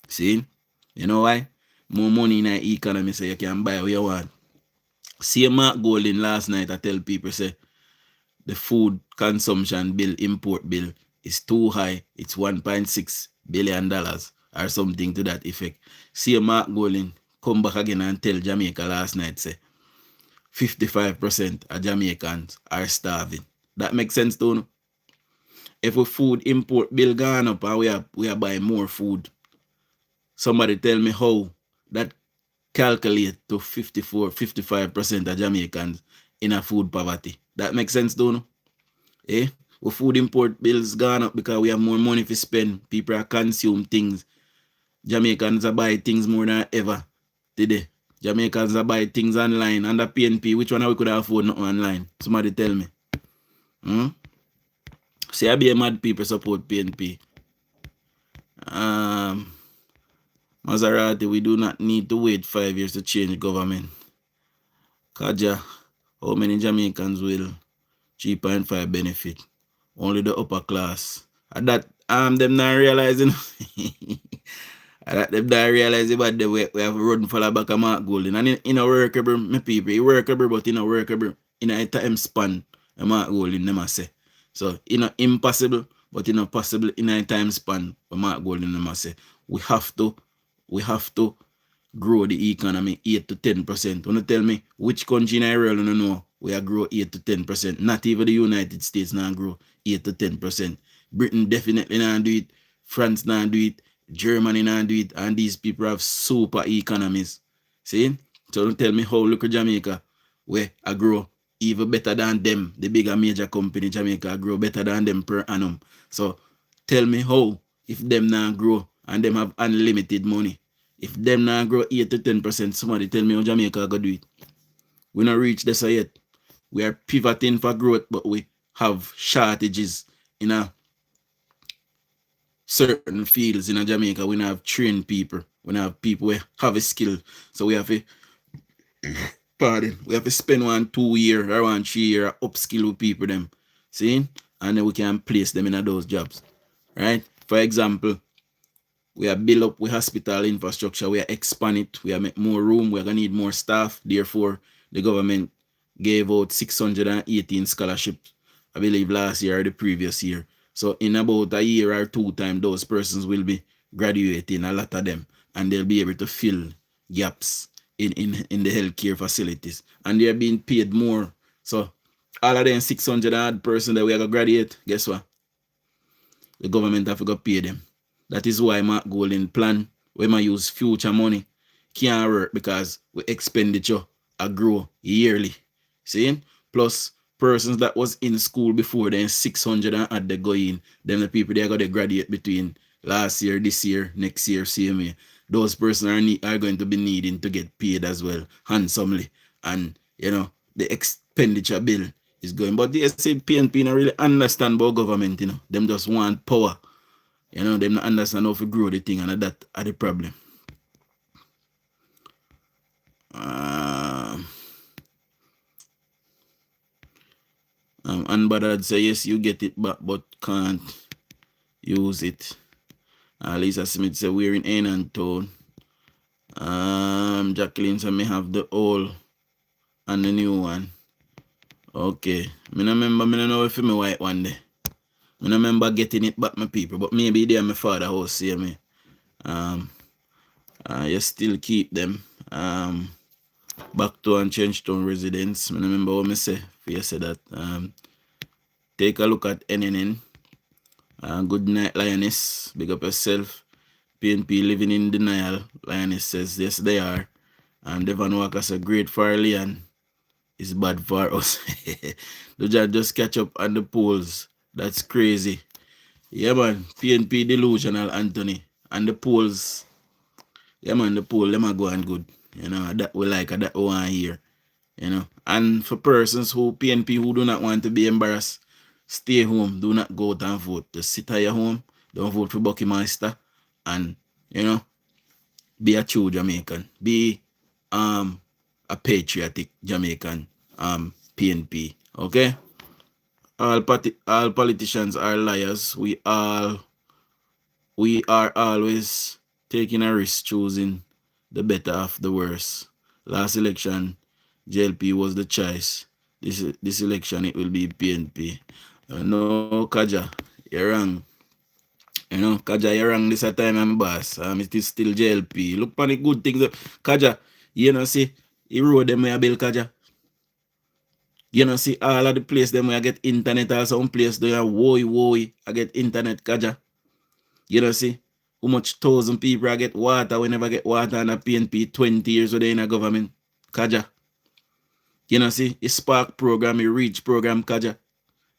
A: See? You know why? More money in the economy so you can buy what you want. See Mark Golding last night I tell people say the food consumption bill, import bill is too high. It's $1.6 billion or something to that effect. See Mark Golding come back again and tell Jamaica last night say 55% of Jamaicans are starving. That makes sense to you? If a food import bill gone up and we are buying more food, somebody tell me how that calculate to 55% of Jamaicans in a food poverty. That makes sense, don't you? Our food import bills gone up because we have more money to spend. People are consume things. Jamaicans are buy things more than ever today. Jamaicans are buy things online. Under PNP, which one we could afford nothing online? Somebody tell me. See, I be a mad people support PNP. Maserati, we do not need to wait 5 years to change government. Kaja, how many Jamaicans will 3.5 benefit? Only the upper class. And that them not realizing. That them not realizing but we have run for the back of Mark Golding. And in a workable, my people, he workable, but in a workable, in a time span, Mark Golding, them say. So, impossible, but possible in a time span, Mark Golding, them say. We have to grow the economy 8 to 10%. Wanna tell me which country in the world you know we are grow 8 to 10%. Not even the United States now grow 8 to 10%. Britain definitely not do it. France not do it. Germany not do it. And these people have super economies. See? So don't tell me how look at Jamaica where I grow even better than them. The bigger major company Jamaica grow better than them per annum. So tell me how if them not grow and them have unlimited money. If them not grow 8 to 10%, somebody tell me how Jamaica go do it. We not reach this yet. We are pivoting for growth, but we have shortages in a certain fields in Jamaica. We don't have trained people. We don't have people who have a skill. So we have to pardon, we have to spend 1-2 year or 1-3 year upskill with people them. See? And then we can place them in those jobs. Right? For example, we are build up with hospital infrastructure, we are expand it, we are make more room, we are gonna need more staff. Therefore, the government gave out 618 scholarships, I believe last year or the previous year. So in about a year or 2 time, those persons will be graduating, a lot of them, and they'll be able to fill gaps in the healthcare facilities. And they're being paid more. So all of them 600 odd person that we are gonna graduate, guess what? The government have to go pay them. That is why Mark Golden plan, when I use future money, can't work because we expenditure a grow yearly. See? Plus, persons that was in school before then, 600 and add they go in. Then the people they are going to graduate between last year, this year, next year, same year. Those persons are going to be needing to get paid as well, handsomely. And, the expenditure bill is going. But the PNP don't really understand about government, Them just want power. Them not understand how to grow the thing, and that are the problem. Unbothered say yes, you get it back, but can't use it. Lisa Smith say we're in N and Tone. Jacqueline say me have the old and the new one. Okay. Me no know if me white one day. I don't remember getting it back, my people, but maybe they are my father house, see me. You still keep them. Back to and Changetown residents. I remember what I say. You say that. Take a look at NNN. Good night, Lioness. Big up yourself. PNP living in denial. Lioness says yes, they are. And Devon Walker says great for Leon. It's bad for us. DUJON just catch up on the polls. That's crazy. Yeah, man. PNP delusional, Anthony. And the polls. Yeah, man, the poll, them are going good. That we like, that we want to hear. And for persons who, PNP, who do not want to be embarrassed, stay home. Do not go out and vote. Just sit at your home. Don't vote for Buckymaster. And, be a true Jamaican. Be a patriotic Jamaican PNP. Okay? All politicians are liars. We are always taking a risk, choosing the better of the worst. Last election, JLP was the choice. This election, it will be PNP. No, Kaja, you're wrong. Kaja, you're wrong this time, I'm boss. It is still JLP. Look for the good things. Kaja, see, he road them where I build Kaja. See, all of the place them where I get internet, or some place there, woy, I get internet, Kaja. See, how much 1,000 people I get water, we never get water in a PNP 20 years in a government, Kaja. See, a Spark program, a Reach program, Kaja.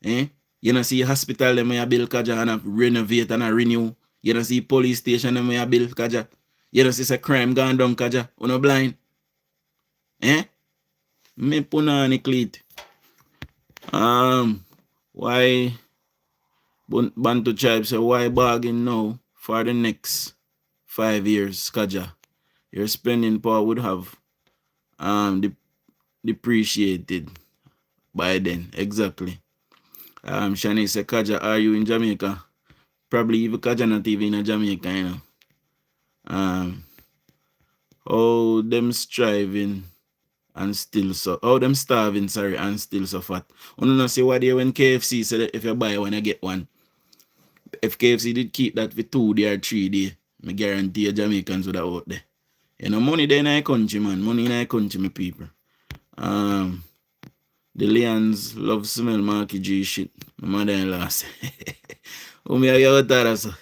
A: See, hospital them where I build, Kaja, and I renovate and I renew. See, police station them where I build, Kaja. See, say crime gone down, Kaja. You no blind. Me punani cleat. Why Bantu tribe say why bargain now for the next 5 years, Kaja? Your spending power would have depreciated by then. Exactly. Shani say, Kaja, are you in Jamaica? Probably even Kaja not even in Jamaica, Oh, them striving and still so. Oh, them starving, sorry, and still so fat. I don't know, see why they when KFC said if you buy one, you get one. If KFC did keep that for 2 days or 3 days, I guarantee you Jamaicans would have out there. Money there in our country, man. Money in our country, my people. The Lions love smell Marky G shit. My mother-in-law say. Oh, me I get that so.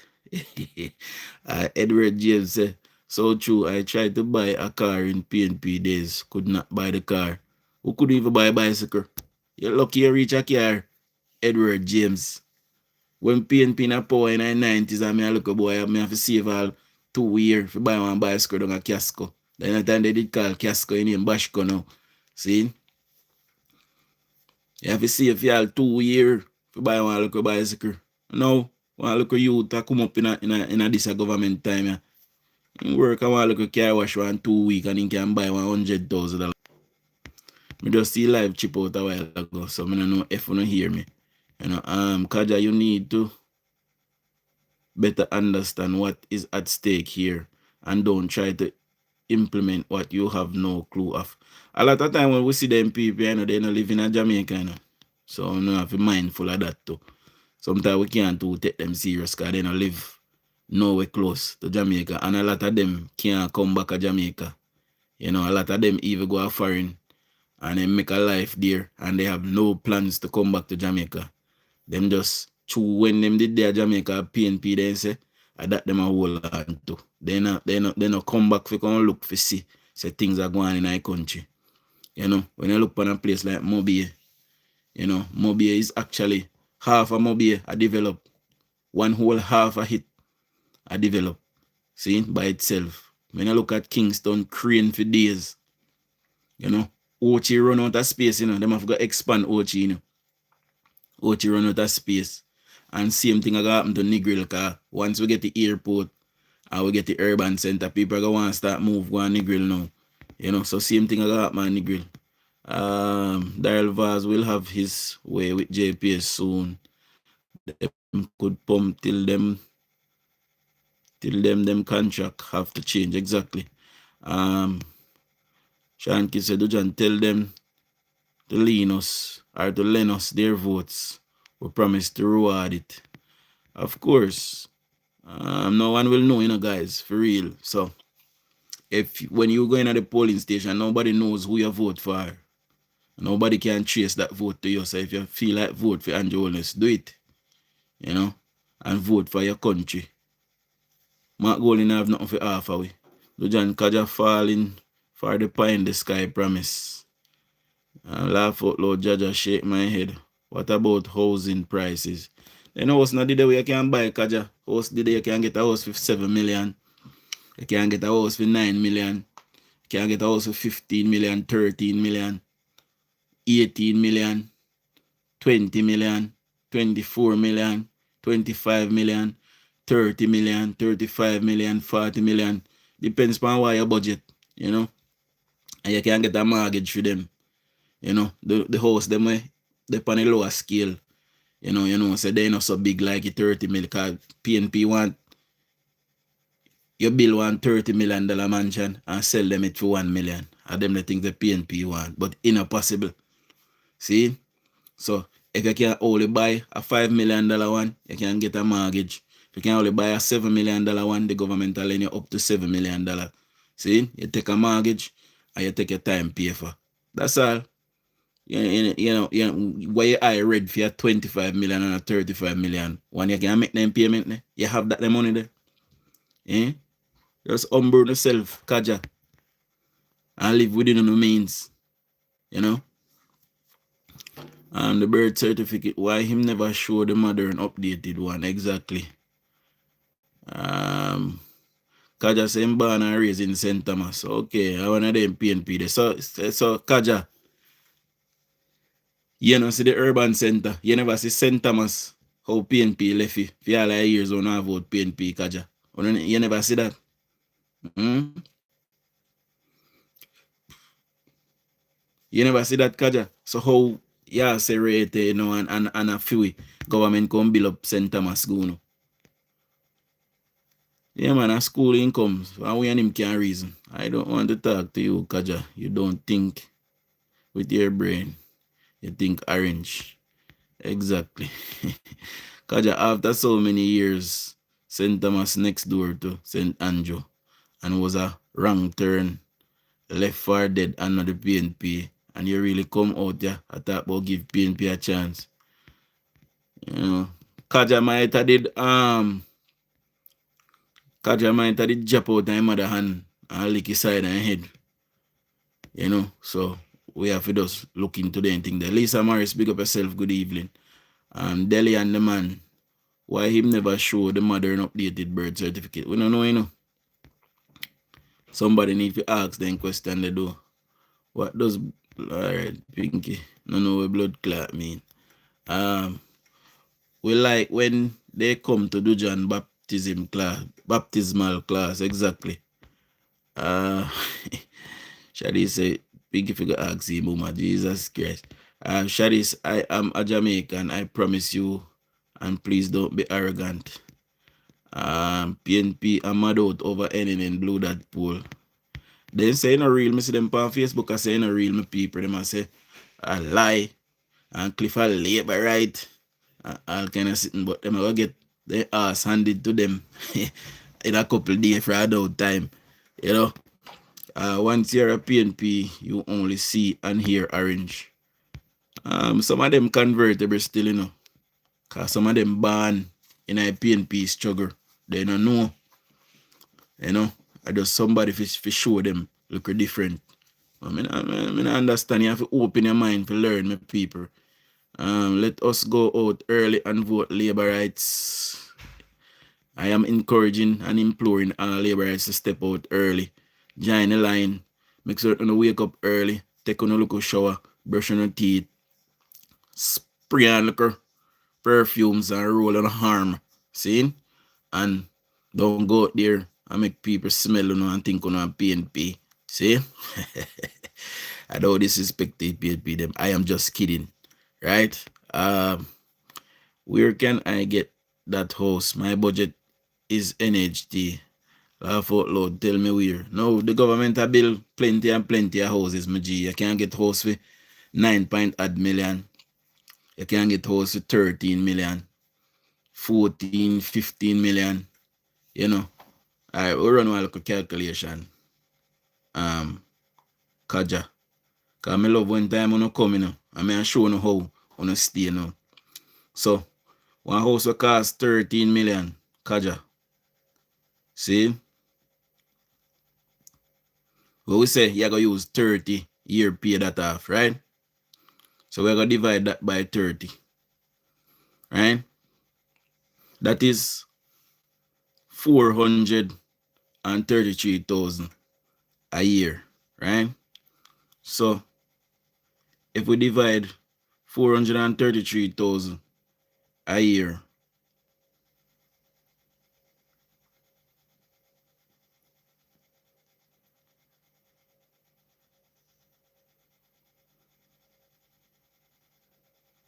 A: Edward James say, so true, I tried to buy a car in PNP days. Could not buy the car. Who could even buy a bicycle? You're lucky you reach a car, Edward James. When PNP in a power in the 90s, I look a boy, I have to save all 2 years to buy one bicycle down a Casco. Then the time they did call Casco in name Bashco now. See? You have to save all 2 years to buy one local bicycle. Now, one local youth come up in this government time. Yeah. He work a one local car wash 1 2 weeks and he can buy $100,000. Me just see live chip out a while ago, so I don't know if you don't hear me. Kaja, you need to better understand what is at stake here and don't try to implement what you have no clue of. A lot of time when we see them people, they don't live in a Jamaica, so you have to be mindful of that too. Sometimes we can't take them serious because they don't live nowhere close to Jamaica, and a lot of them can't come back to Jamaica. A lot of them even go foreign and they make a life there and they have no plans to come back to Jamaica. Them just when them did their Jamaica PNP, then say that them a hold on to. They not come back for come look for see things are going on in our country. When you look on a place like Mobile, Mobile is actually half a Mobile I develop. One whole half a hit I develop. See, by itself. When you look at Kingston, Crane for days. Ochi run out of space, them have got to expand Ochi, Ochi run out of space. And same thing gonna happen to Negril, because once we get the airport and we get the urban center, people are gonna want to start move go on Negril now. So same thing gonna happen on Negril. Daryl Vaz will have his way with JPS soon. Them could pump till them contract have to change exactly. Shanky said, Dujan, tell them to lean us or to lend us their votes. We promise to reward it. Of course. No one will know, guys, for real. So, when you go in at the polling station, nobody knows who you vote for. Nobody can trace that vote to you. So, if you feel like vote for Andrew Holness, do it. And vote for your country. Mark Golding have nothing for half away. Dujan Kaja falling for the pie in the sky promise. Laugh out loud, Jaja shake my head. What about housing prices? House not the way you can buy, Kaja. House the day you can get a house for 7 million. You can get a house for 9 million. You can get a house for 15 million, 13 million, 18 million, 20 million, 24 million, 25 million, 30 million, 35 million, 40 million. Depends on what your budget, And you can get a mortgage for them. The house them way, they on a lower scale. So they not so big like a 30 million, because PNP want your bill want $30 million mansion and sell them it for 1 million. And them the things the PNP want, but impossible. See? So if you can only buy a $5 million one, you can get a mortgage. If you can only buy a $7 million one, the government will lend you up to $7 million. See? You take a mortgage and you take your time pay for. That's all. Why your eye red for your 25 million and a 35 million? When you can make them payment, you have that money there. Just humble yourself, Kaja, and live within the means. The birth certificate, why him never show the modern updated one exactly? Kaja say him born and raised in St. Thomas. Okay, I want to them PNP there. So Kaja, you see the urban center. You never see St. Thomas, how PNP left it. For all the years when I vote PNP, Kaja. You never see that. You never see that, Kaja. So how say rate, and a few government come build up St. Thomas school. Yeah, man, a school incomes. And we and him can reason. I don't want to talk to you, Kaja. You don't think with your brain. You think orange. Exactly. Kaja, after so many years, St. Thomas next door to St. Andrew, and was a wrong turn, left for dead under the PNP, and you really come out there, I thought about give PNP a chance. Kaja might have did jump out in mother hand and lick his side and head. So we have to just look into the thing there. Lisa Morris, big up yourself, good evening. Delhi and the man, why him never show the modern updated birth certificate? We don't know, Somebody need to ask them question they do. What does, alright, Pinky, no know what blood clot mean. We like when they come to do John baptismal class, exactly. Shadi say, Big if you go ask him, Mama, Jesus Christ. Shadis, I am a Jamaican, I promise you, and please don't be arrogant. PNP, I'm mad out over NNN Blue that poll. They say no real, me see them on Facebook, I say no real, me people, them I say, I lie, and Cliff a labor right, all kind of sitting, but them I go get their ass handed to them in a couple days for a doubt time, you know. Once you're a PNP, you only see and hear orange. Some of them convertible still, you know, cause some of them born in a PNP struggle. They don't know, you know. I just somebody for show them look different. I mean, I understand. You have to open your mind to learn, my people. Let us go out early and vote labor rights. I am encouraging and imploring all labor rights to step out early. Join the line. Make sure you wake up early. Take on a look shower. Brush on your teeth. Spray on liquor, perfumes, and roll on a arm. See? And don't go out there and make people smell you know, and think you know PNP. See? I don't disrespect the PNP them. I am just kidding. Right? Where can I get that house? My budget is NHT. Laugh out loud, tell me where. No, the government a build plenty and plenty of houses, my G. You can't get house for 9 million. You can get house for 13 million, 14, 15 million. You know. Alright, we'll run one little calculation. Kaja. Cause I love when time when you come, you know. I mean I show you how you stay you know. So one house will cost 13 million. Kaja. See? What we say, you're going to use 30 year pay that off, right? So we're going to divide that by 30, right? That is 433,000 a year, right? So if we divide 433,000 a year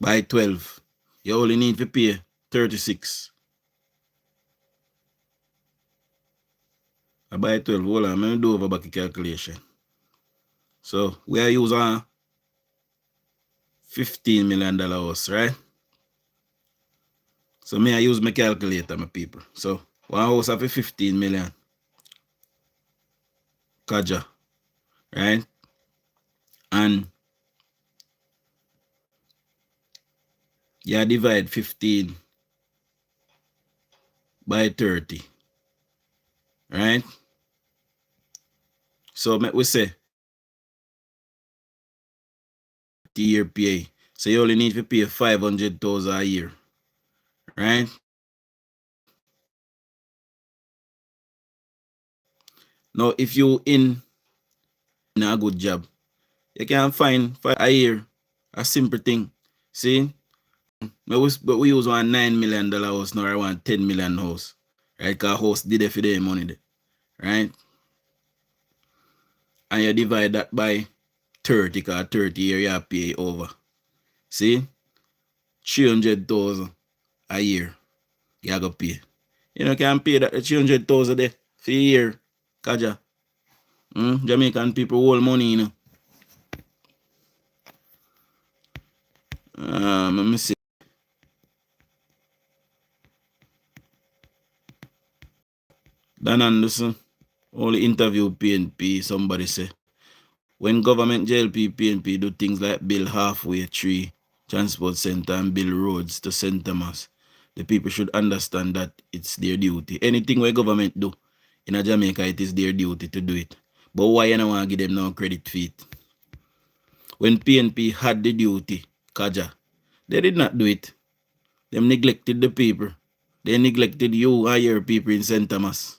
A: by 12, you only need to pay 36. By 12, hold on, I'm going to do over back a calculation. So we are using $15 million house, right? So me I use my calculator, my people. So one house have a 15 million. Kaja, right? And you divide 15 by 30, right? So we say the year pay. So you only need to pay 500,000 a year, right? Now if you in a good job, you can find a year a simple thing. See? But we use one $9 million house now, I want $10 million house. Right? Because house did it for their money there. Right? And you divide that by 30, because 30 year you pay over. See? 300,000 a year. You go pay. You know, can pay that 300,000 there for a year. Kaja. Jamaican people hold money, you know. Let me see. Dan Anderson, only interview PNP, somebody say. When government JLP, PNP do things like build halfway tree, transport center and build roads to St. Thomas, the people should understand that it's their duty. Anything where government do in a Jamaica, it is their duty to do it. But why you don't want to give them no credit for it? When PNP had the duty, Kaja, they did not do it. They neglected the people. They neglected you and your people in St. Thomas.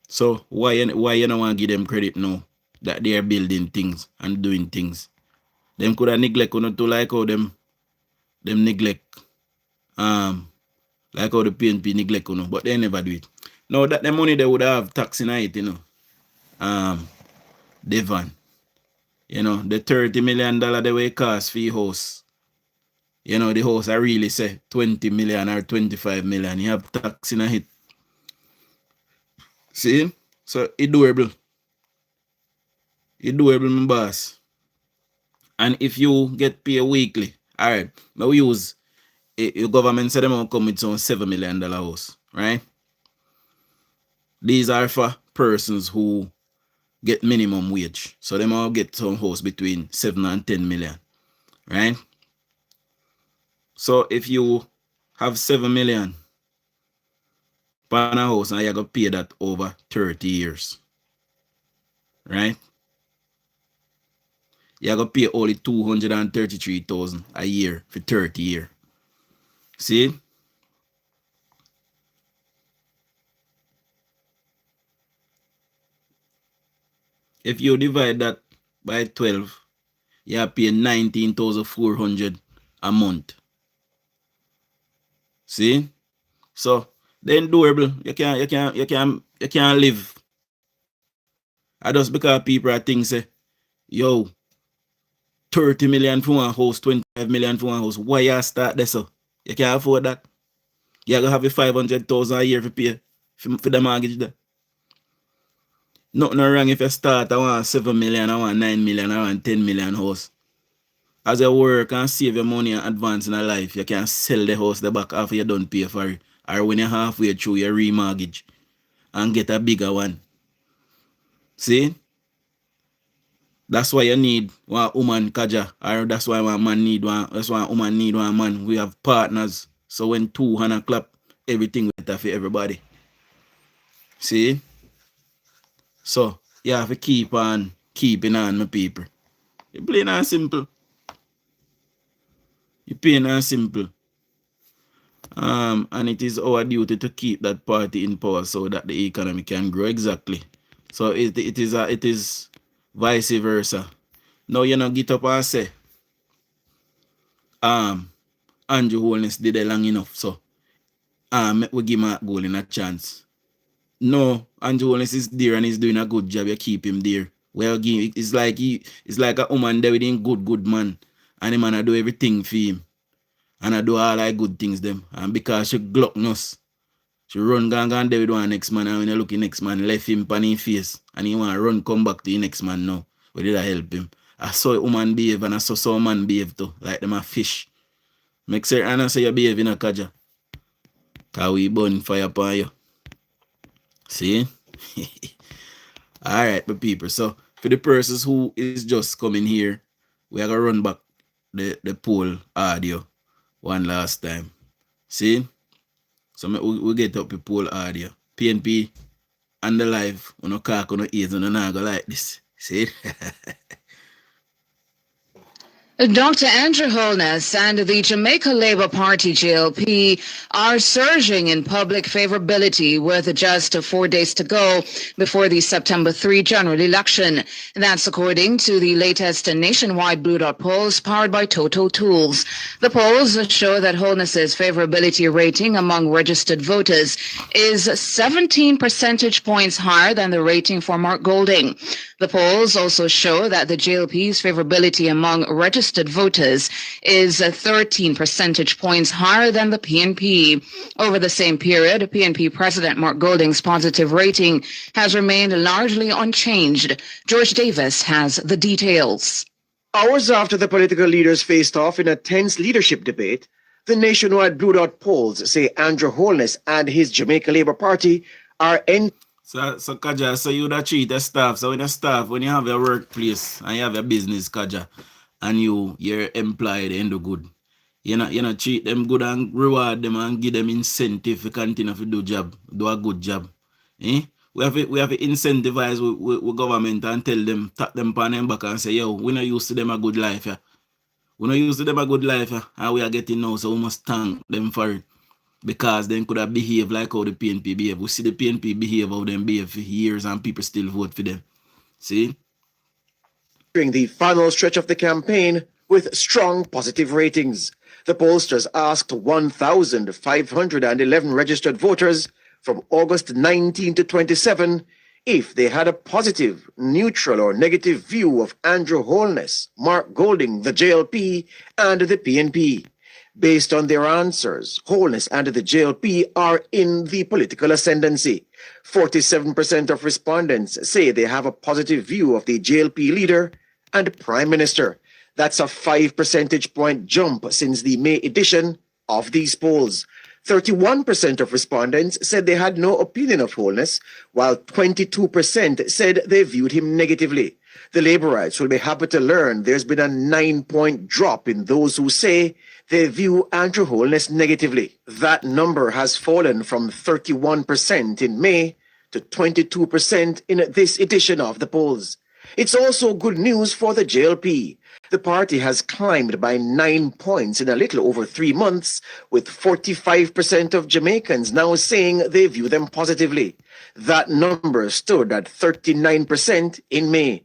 A: So why you don't want to give them credit now that they are building things and doing things? Them could have neglect on to like how them neglect Like how the PNP neglect, but they never do it. Now that the money they would have tax in it, Devon. The $30 million they will cost for your house. The house I really say 20 million or 25 million. You have tax in it. See? So it's doable. It's doable, my boss. And if you get paid weekly, all right, now we use your government said them will come with some $7 million house, right? These are for persons who get minimum wage. So them all get some house between 7 and 10 million, right? So if you have 7 million per a house and you got to pay that over 30 years, right? You got to pay only 233,000 a year for 30 years. See? If you divide that by 12, you are paying 19,400 a month. See? So then doable. You can live. I just because people are thinking say, yo, 30 million for one house, 25 million for one house. Why you start this so? You can't afford that. You gotta have a 500,000 a year to pay for the mortgage there. Nothing wrong if you start I want 7 million, I want 9 million, I want 10 million house. As you work and save your money and advance in a life, you can sell the house the back after you don't pay for it. Or when you're halfway through your remortgage and get a bigger one. See? That's why you need one woman kaja. Or that's why one man need one. That's why a woman need one man. We have partners. So when two hand clap, everything better for everybody. See? So you have to keep on keeping on, my people. It's plain and simple. It's plain and simple. And it is our duty to keep that party in power so that the economy can grow. Exactly. So it is vice versa. Now get up and say, Andrew Holness did it long enough, so we give him a goal in a chance. No, Andrew Holness is there and he's doing a good job. You keep him there. Well, it's like a woman there with him good man, and the man I do everything for him. And I do all like good things them. And because she gluttonous, she run gang there with one next man, and when you look at next man, left him on his face, and he want to run come back to the next man now. Where did I help him? I saw a woman behave and I saw some man behave too, like them a fish. Make certain I say you behave in a kaja. Cause we burn fire upon you. See? Alright, my people. So for the persons who is just coming here, we are gonna run back the poll audio one last time. See? So we get up the poll audio. PNP and the live, we no cock, we no ears, we no go like this. See?
B: Dr. Andrew Holness and the Jamaica Labour Party JLP are surging in public favorability with just 4 days to go before the September 3 general election. That's according to the latest nationwide Blue Dot polls powered by Toto Tools. The polls show that Holness's favorability rating among registered voters is 17 percentage points higher than the rating for Mark Golding. The polls also show that the JLP's favorability among registered voters is 13 percentage points higher than the PNP. Over the same period, PNP President Mark Golding's positive rating has remained largely unchanged. George Davis has the details.
C: Hours after the political leaders faced off in a tense leadership debate, the nationwide Blue Dot polls say Andrew Holness and his Jamaica Labour Party are
A: So Kaja, so you that treat the staff. So when you have your workplace and you have your business, Kaja, and you're employed and do good. You know, treat them good and reward them and give them incentive to continue to do a good job. We have to incentivize with government and tell them, tap them on them back and say, yo, we not used to them a good life, yeah. We not used to them a good life, yeah, and we are getting now, so we must thank them for it. Because they could have behaved like how the PNP behave. We see the PNP behave how them behave for years and people still vote for them. See?
C: During the final stretch of the campaign, with strong positive ratings. The pollsters asked 1,511 registered voters from August 19 to 27 if they had a positive, neutral, or negative view of Andrew Holness, Mark Golding, the JLP, and the PNP. Based on their answers, Holness and the JLP are in the political ascendancy. 47% of respondents say they have a positive view of the JLP leader and Prime Minister. That's a 5 percentage point jump since the May edition of these polls. 31% of respondents said they had no opinion of Holness, while 22% said they viewed him negatively. The Labourites will be happy to learn there's been a 9-point drop in those who say they view Andrew Holness negatively. That number has fallen from 31% in May to 22% in this edition of the polls. It's also good news for the JLP. The party has climbed by 9 points in a little over 3 months, with 45% of Jamaicans now saying they view them positively. That number stood at 39% in May.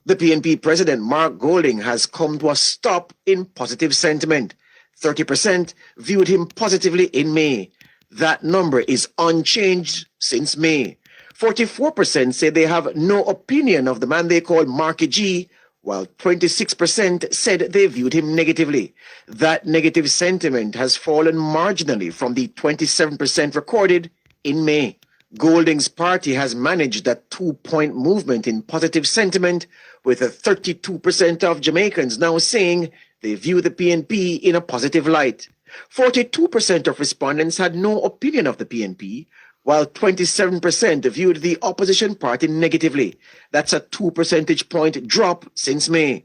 C: The PNP president, Mark Golding, has come to a stop in positive sentiment. 30% viewed him positively in May. That number is unchanged since May. 44% say they have no opinion of the man they call Marky G, while 26% said they viewed him negatively. That negative sentiment has fallen marginally from the 27% recorded in May. Golding's party has managed a 2-point movement in positive sentiment, with 32% of Jamaicans now saying they view the PNP in a positive light. 42% of respondents had no opinion of the PNP, while 27% viewed the opposition party negatively. That's a 2 percentage point drop since May.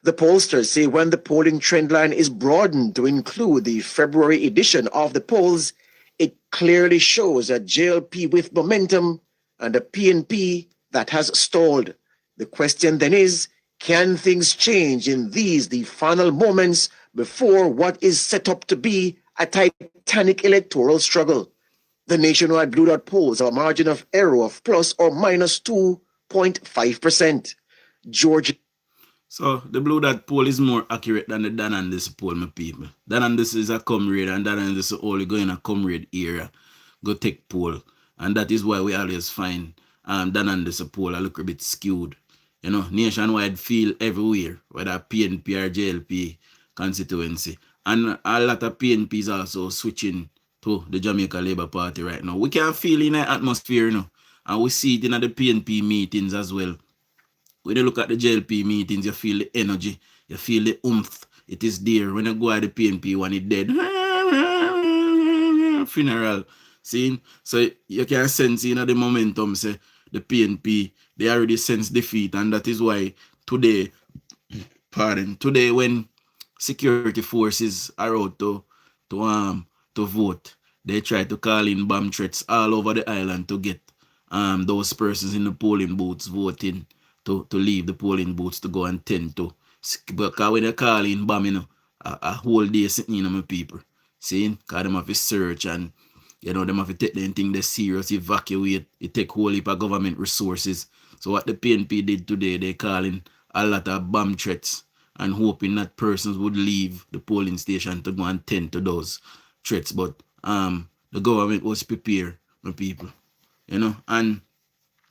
C: The pollsters say when the polling trend line is broadened to include the February edition of the polls, it clearly shows a JLP with momentum and a PNP that has stalled. The question then is, can things change in these, the final moments before what is set up to be a titanic electoral struggle? The nationwide Blue Dot polls have a margin of error of plus or minus 2.5%. George.
A: So the Blue Dot poll is more accurate than the Dan and this poll, my people. Dan and this is a comrade, and Dan and this is only going a comrade era. Go take poll. And that is why we always find Dan and this poll a little bit skewed. You know, nationwide feel everywhere, whether PNP or JLP constituency. And a lot of PNPs also switching to the Jamaica Labour Party right now. We can feel in the atmosphere, you know, and we see it in the PNP meetings as well. When you look at the JLP meetings, you feel the energy, you feel the oomph. It is there. When you go at the PNP when it's dead, funeral, see? So you can sense, you know, the momentum, say, the PNP, they already sense defeat, and that is why today when security forces are out to vote, they try to call in bomb threats all over the island to get those persons in the polling booths voting to leave the polling booths to go and tend to. Because when they call in bomb, you know, a whole day sitting in my people. See? Because them have to search, and you know, them have to take them thing they serious, evacuate, it take whole heap of government resources. So what the PNP did today, they calling a lot of bomb threats and hoping that persons would leave the polling station to go and tend to those threats. But the government was prepared, my people. You know, and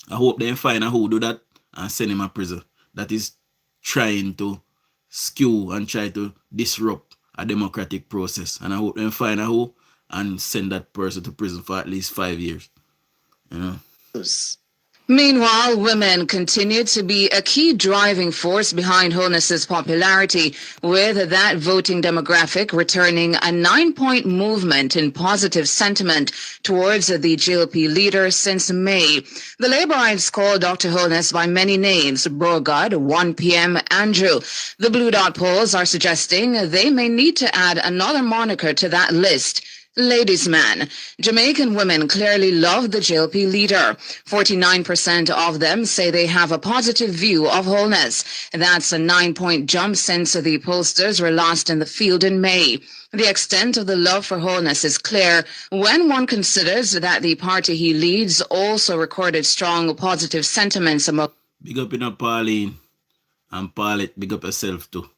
A: I hope they find a who do that and send him a prison. That is trying to skew and try to disrupt a democratic process. And I hope they find a who and send that person to prison for at least 5 years. You know.
B: Meanwhile, women continue to be a key driving force behind Holness's popularity, with that voting demographic returning a 9-point movement in positive sentiment towards the JLP leader since May. The Labourites call Dr. Holness by many names: Brogard, 1 p.m. Andrew. The Blue Dot polls are suggesting they may need to add another moniker to that list: Ladies' Man. Jamaican women clearly love the JLP leader. 49% of them say they have a positive view of Holness. That's a 9-point jump since the pollsters were last in the field in May. The extent of the love for Holness is clear when one considers that the party he leads also recorded strong positive sentiments among...
A: Big up in a Pauline, and Paulette, big up yourself too.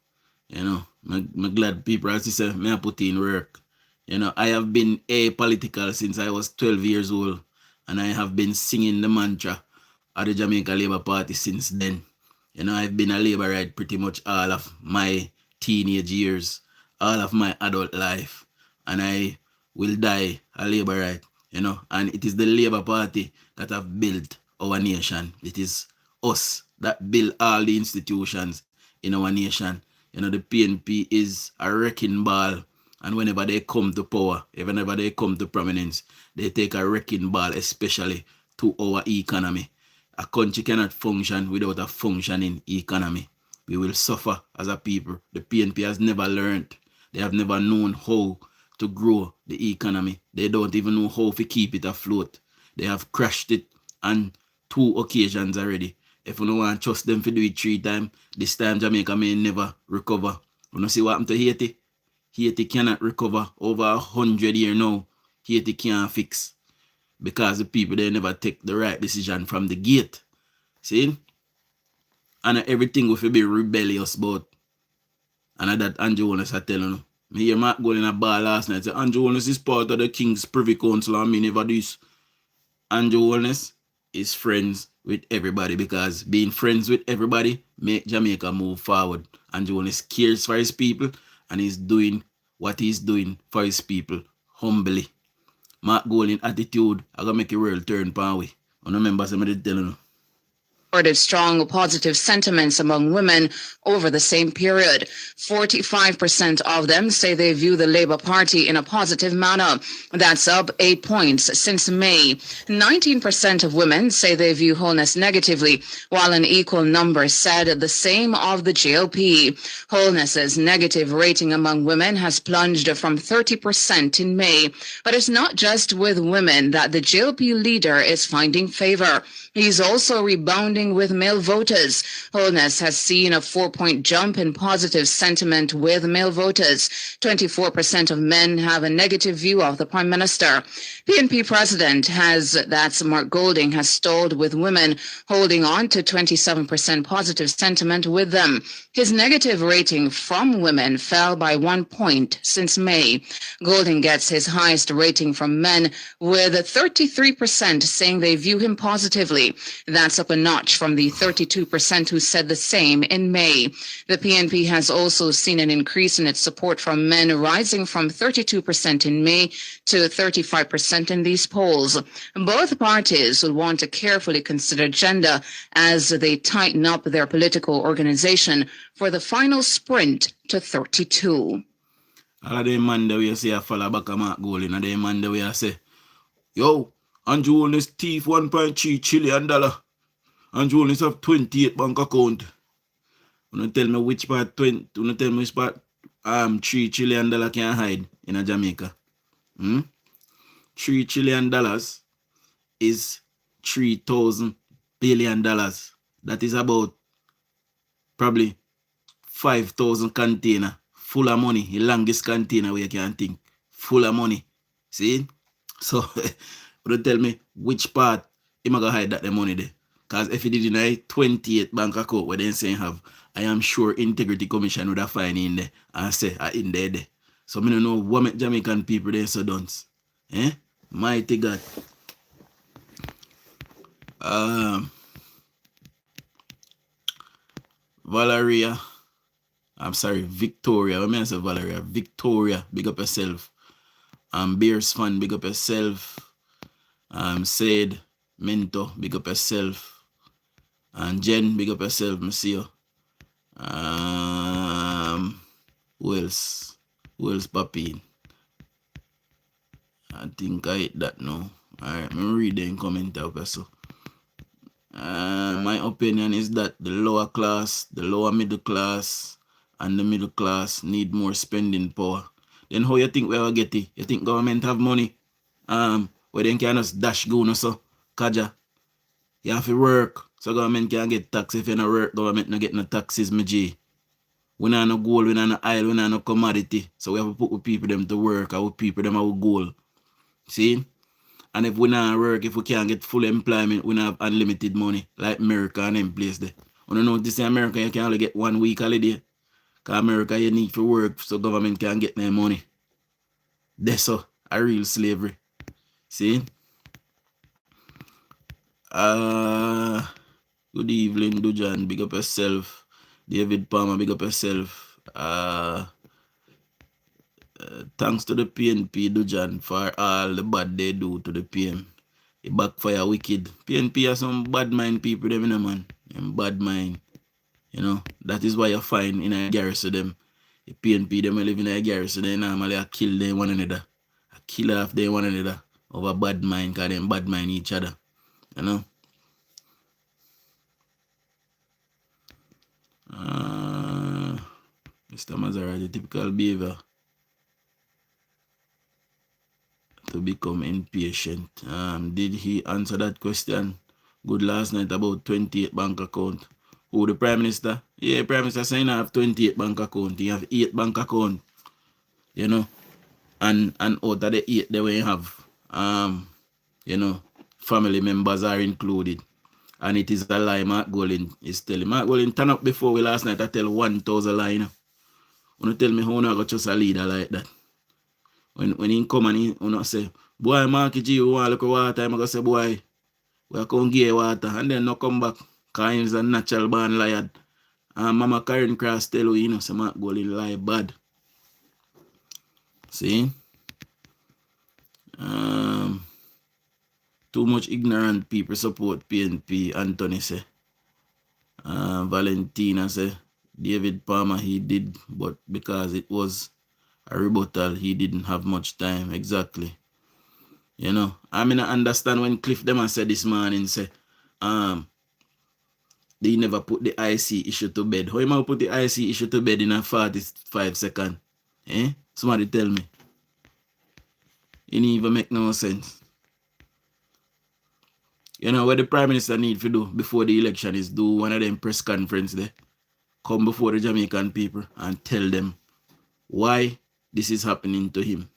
A: You know, I'm glad people as say me I put in work. You know, I have been apolitical since I was 12 years old, and I have been singing the mantra of the Jamaica Labour Party since then. You know, I've been a Labourite pretty much all of my teenage years, all of my adult life, and I will die a Labourite. You know, and it is the Labour Party that have built our nation. It is us that build all the institutions in our nation. You know, the PNP is a wrecking ball, and whenever they come to power, whenever they come to prominence, they take a wrecking ball, especially to our economy. A country cannot function without a functioning economy. We will suffer as a people. The PNP has never learned. They have never known how to grow the economy. They don't even know how to keep it afloat. They have crashed it on 2 occasions already. If you don't want to trust them to do it 3 times, this time Jamaica may never recover. You know see what happened to Haiti? Haiti cannot recover. Over 100 years now, Haiti can't fix. Because the people, they never take the right decision from the gate. See? And everything will be rebellious about. And that Andrew Holness are telling you. Me hear Mark going in a bar last night say Andrew Holness is part of the King's Privy Council and me never do this. Andrew Holness is friends with everybody because being friends with everybody make Jamaica move forward. Andrew Holness cares for his people and he's doing what he's doing for his people humbly. Mark Golding attitude, I gonna make a world turn pan way. I remember somebody telling you.
B: Reported strong positive sentiments among women over the same period. 45% of them say they view the Labour Party in a positive manner. That's up 8 points since May. 19% of women say they view Holness negatively, while an equal number said the same of the JLP. Holness's negative rating among women has plunged from 30% in May. But it's not just with women that the JLP leader is finding favor. He's also rebounding with male voters. Holness has seen a 4-point jump in positive sentiment with male voters. 24% of men have a negative view of the Prime Minister. PNP President that's Mark Golding, has stalled with women, holding on to 27% positive sentiment with them. His negative rating from women fell by 1 point since May. Golding gets his highest rating from men, with 33% saying they view him positively. That's up a notch from the 32% who said the same in May. The PNP has also seen an increase in its support from men, rising from 32% in May to 35% in these polls. Both parties will want to carefully consider gender as they tighten up their political organization for the final sprint to 32.
A: All of them man that we say I follow back a Mark Golding, and them man that we say, yo, Andrew Holness thief $1.3 trillion. Andrew Holness have 28 bank account. You don't tell me which part $3 trillion can hide in Jamaica. $3 trillion is $3,000 billion. That is about probably 5,000 container full of money. The longest container where you can think. Full of money. See? So don't tell me which part him gonna hide that the money there. Because if he did in a 28 bank account where they say have, I am sure Integrity Commission would have find in there and say in there. So I don't know what make Jamaican people there so dunce. Mighty God. Victoria. What mean I say Valeria? Victoria, big up yourself. Bears fan, big up yourself. Said Mento, big up yourself. And Jen, big up yourself, I see you. Who else? Who else popping? I think I hit that now. Alright, I'm reading comment up so. My opinion is that the lower class, the lower middle class, and the middle class need more spending power. Then how you think we will get it? You think government have money? Where they can just dash go no so? Kaja. You have to work. So government can get tax. If you don't work, government not get no taxes, my G. We not no gold, we not no oil, we not no commodity. So we have to put with people them to work, our people them our goal. See? And if we not work, if we can't get full employment, we not have unlimited money, like America and them place there. You know this in America, you can only get 1 week holiday. Because America, you need to work so government can get their money. That's a real slavery. See? Good evening, Dujan. Big up yourself. David Palmer, big up yourself. Thanks to the PNP, Dujan, for all the bad they do to the PM. It backfire wicked. PNP are some bad mind people, them, man. Them bad mind. That is why you find in a garrison them. The PNP, them live in a garrison, they normally kill them one another. Kill off them one another over bad mind, because them bad mind each other. Mr. Maserati, typical behavior to become impatient. Did he answer that question? Good last night about 28 bank account. Who, the Prime Minister? Yeah, Prime Minister saying I have 28 bank account. He have 8 bank account. And out of the 8 they will have family members are included. And it is a lie Mark Golin is telling. Mark Golin turn up before we last night I tell 1,000 lie. You tell me how I got just a leader like that. When he come and he say, boy, Marky G, you want to look at water? I'm going to say, boy, we are going to get water. And then no come back. Because he's a natural born liar. And Mama Karen Cross tell you, say Mark Golin lie bad. See? Too much ignorant people support PNP, Anthony say. Valentina say, David Palmer, he did, but because it was a rebuttal, he didn't have much time. Exactly. I mean, I understand when Cliff Demon said this morning, say, they never put the IC issue to bed. How am I put the IC issue to bed in a 45 seconds? Somebody tell me. It didn't even make no sense. What the Prime Minister need to do before the election is do one of them press conference there. Come before the Jamaican people and tell them why this is happening to him.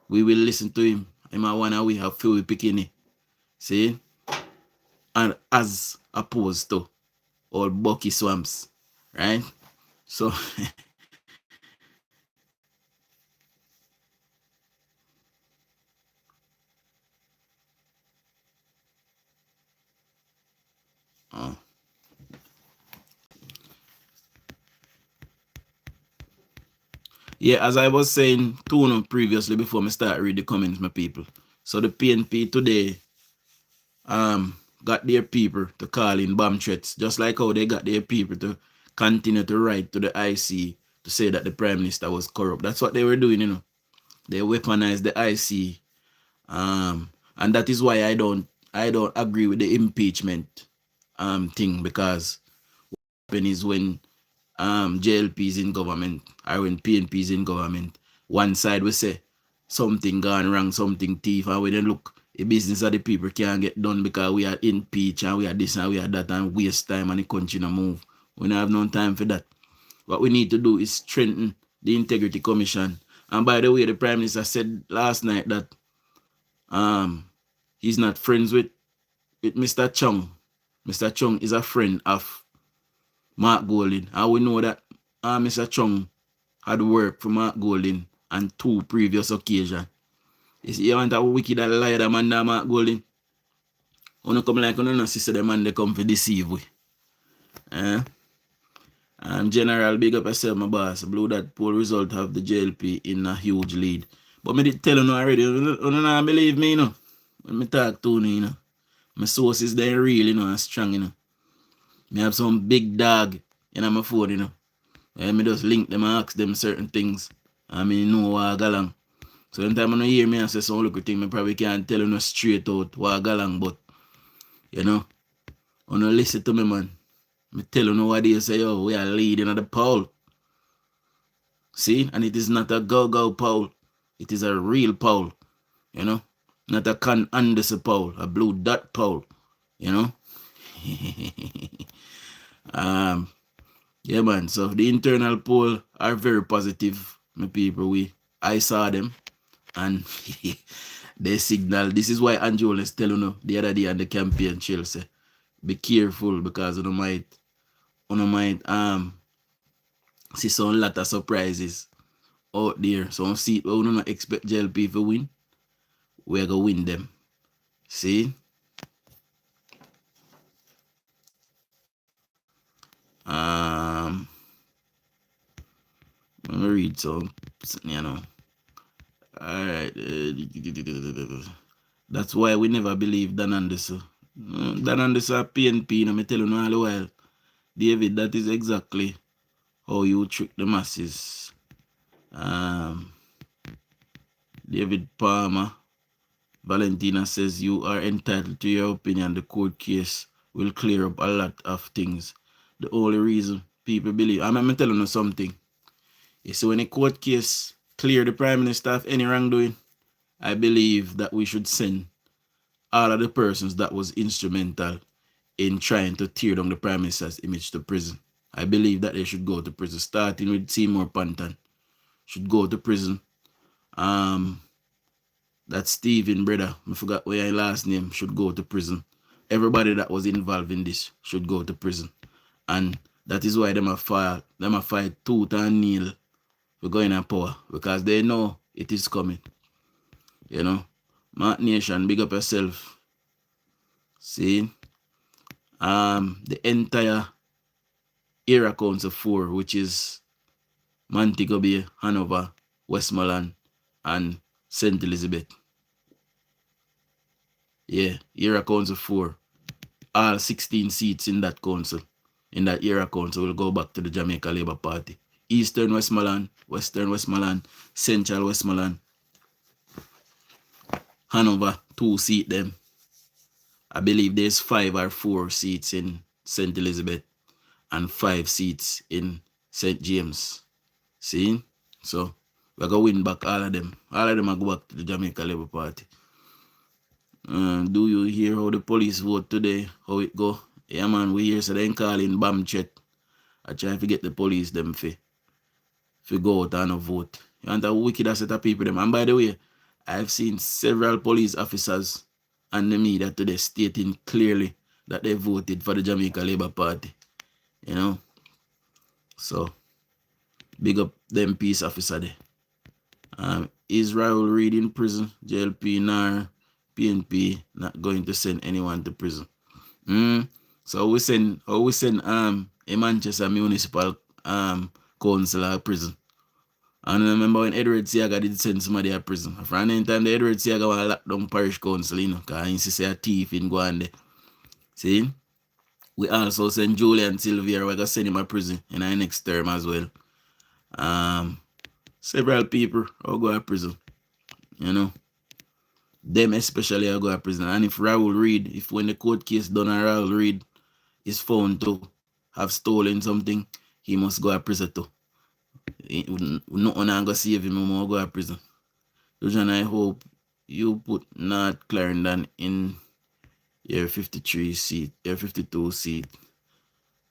A: We will listen to him. We have few picking. See? And as opposed to all Bucky Swamps. Right? So yeah, as I was saying previously before I start read the comments, my people. So the PNP today got their people to call in bomb threats, just like how they got their people to continue to write to the IC to say that the Prime Minister was corrupt. That's what they were doing, They weaponized the IC. And that is why I don't agree with the impeachment thing, because what happens is when JLP is in government or when PNP is in government, one side will say something gone wrong, something thief, and we then look, the business of the people can't get done because we are impeached and we are this and we are that and waste time and the country no move. We don't have no time for that. What we need to do is strengthen the Integrity Commission. And by the way, the Prime Minister said last night that he's not friends with Mr. Chung. Mr. Chung is a friend of Mark Golding. And we know that Mr. Chung had worked for Mark Golding on 2 previous occasions. You want a wicked liar, that man, that Mark Golding? You come like you sister, the man, they come to deceive we. General, big up yourself, my boss. Blue that poll result have the JLP in a huge lead. But me did tell you already, you don't believe me, when me talk to you, my sources, they're real, and strong, Me have some big dog in my phone, And me just link them and ask them certain things. I mean, know what I go along. So anytime I hear me and say some little thing, I probably can't tell you straight out what I go along, but, listen to me, man. I tell you what they say, we are leading at the poll. See? And it is not a go-go poll. It is a real poll, Not a Con Anderson poll, a blue dot poll, Yeah, man. So the internal poll are very positive, my people. I saw them and they signal. This is why Angela is telling you the other day on the campaign trail, say, be careful because you might see some lot of surprises out there. Some seat where we don't expect JLP to win, we're going to win them. See? Let me read some, you know. Alright. That's why we never believe Dan Anderson. Dan Anderson PNP, I tell you all the while. David, that is exactly how you trick the masses. David Palmer, Valentina says you are entitled to your opinion. The court case will clear up a lot of things. The only reason people believe, I'm telling you something. You see, when a court case clear the Prime Minister of any wrongdoing, I believe that we should send all of the persons that was instrumental in trying to tear down the Prime Minister's image to prison. I believe that they should go to prison, starting with Seymour Panton. Should go to prison. That Stephen brother, I forgot what his last name, should go to prison. Everybody that was involved in this should go to prison. And that is why them a fight tooth and nail for going in power, because they know it is coming. You know? Mark Nation, big up yourself. See? The entire Era Council 4, which is Montego Bay, Hanover, Westmoreland, and St. Elizabeth. Yeah, Era Council 4. All 16 seats in that council, in that Era Council, will go back to the Jamaica Labour Party. Eastern Westmoreland, Western Westmoreland, Central Westmoreland, Hanover, 2 seats them. I believe there's 5 or 4 seats in St. Elizabeth and 5 seats in St. James. See? So, we're going to win back all of them. All of them are go back to the Jamaica Labour Party. Do you hear how the police vote today? How it go? Yeah, man, we hear so they calling bomb chat. I try to get the police them for go out and vote. You want a wicked set of people them. And by the way, I've seen several police officers and the media today stating clearly that they voted for the Jamaica Labour Party. You know? So, big up them peace officer there. Israel Reid in prison, JLP, NAR, PNP not going to send anyone to prison. So we send a Manchester Municipal Council prison. And I remember when Edward Siaga did send somebody to prison. From the time the Edward Siaga was locked down parish council, you know, because he say a thief in Guande. See? We also send Julian Sylvia, we're gonna send him to prison in our next term as well. Several people will go to prison. You know. Them especially will go to prison. And if Raul Reid, if when the court case done and Raul Reid is found to have stolen something, he must go to prison too. No one gonna save him, he will go to prison. Dujon, I hope you put North Clarendon in your 53 seat, your 52 seat.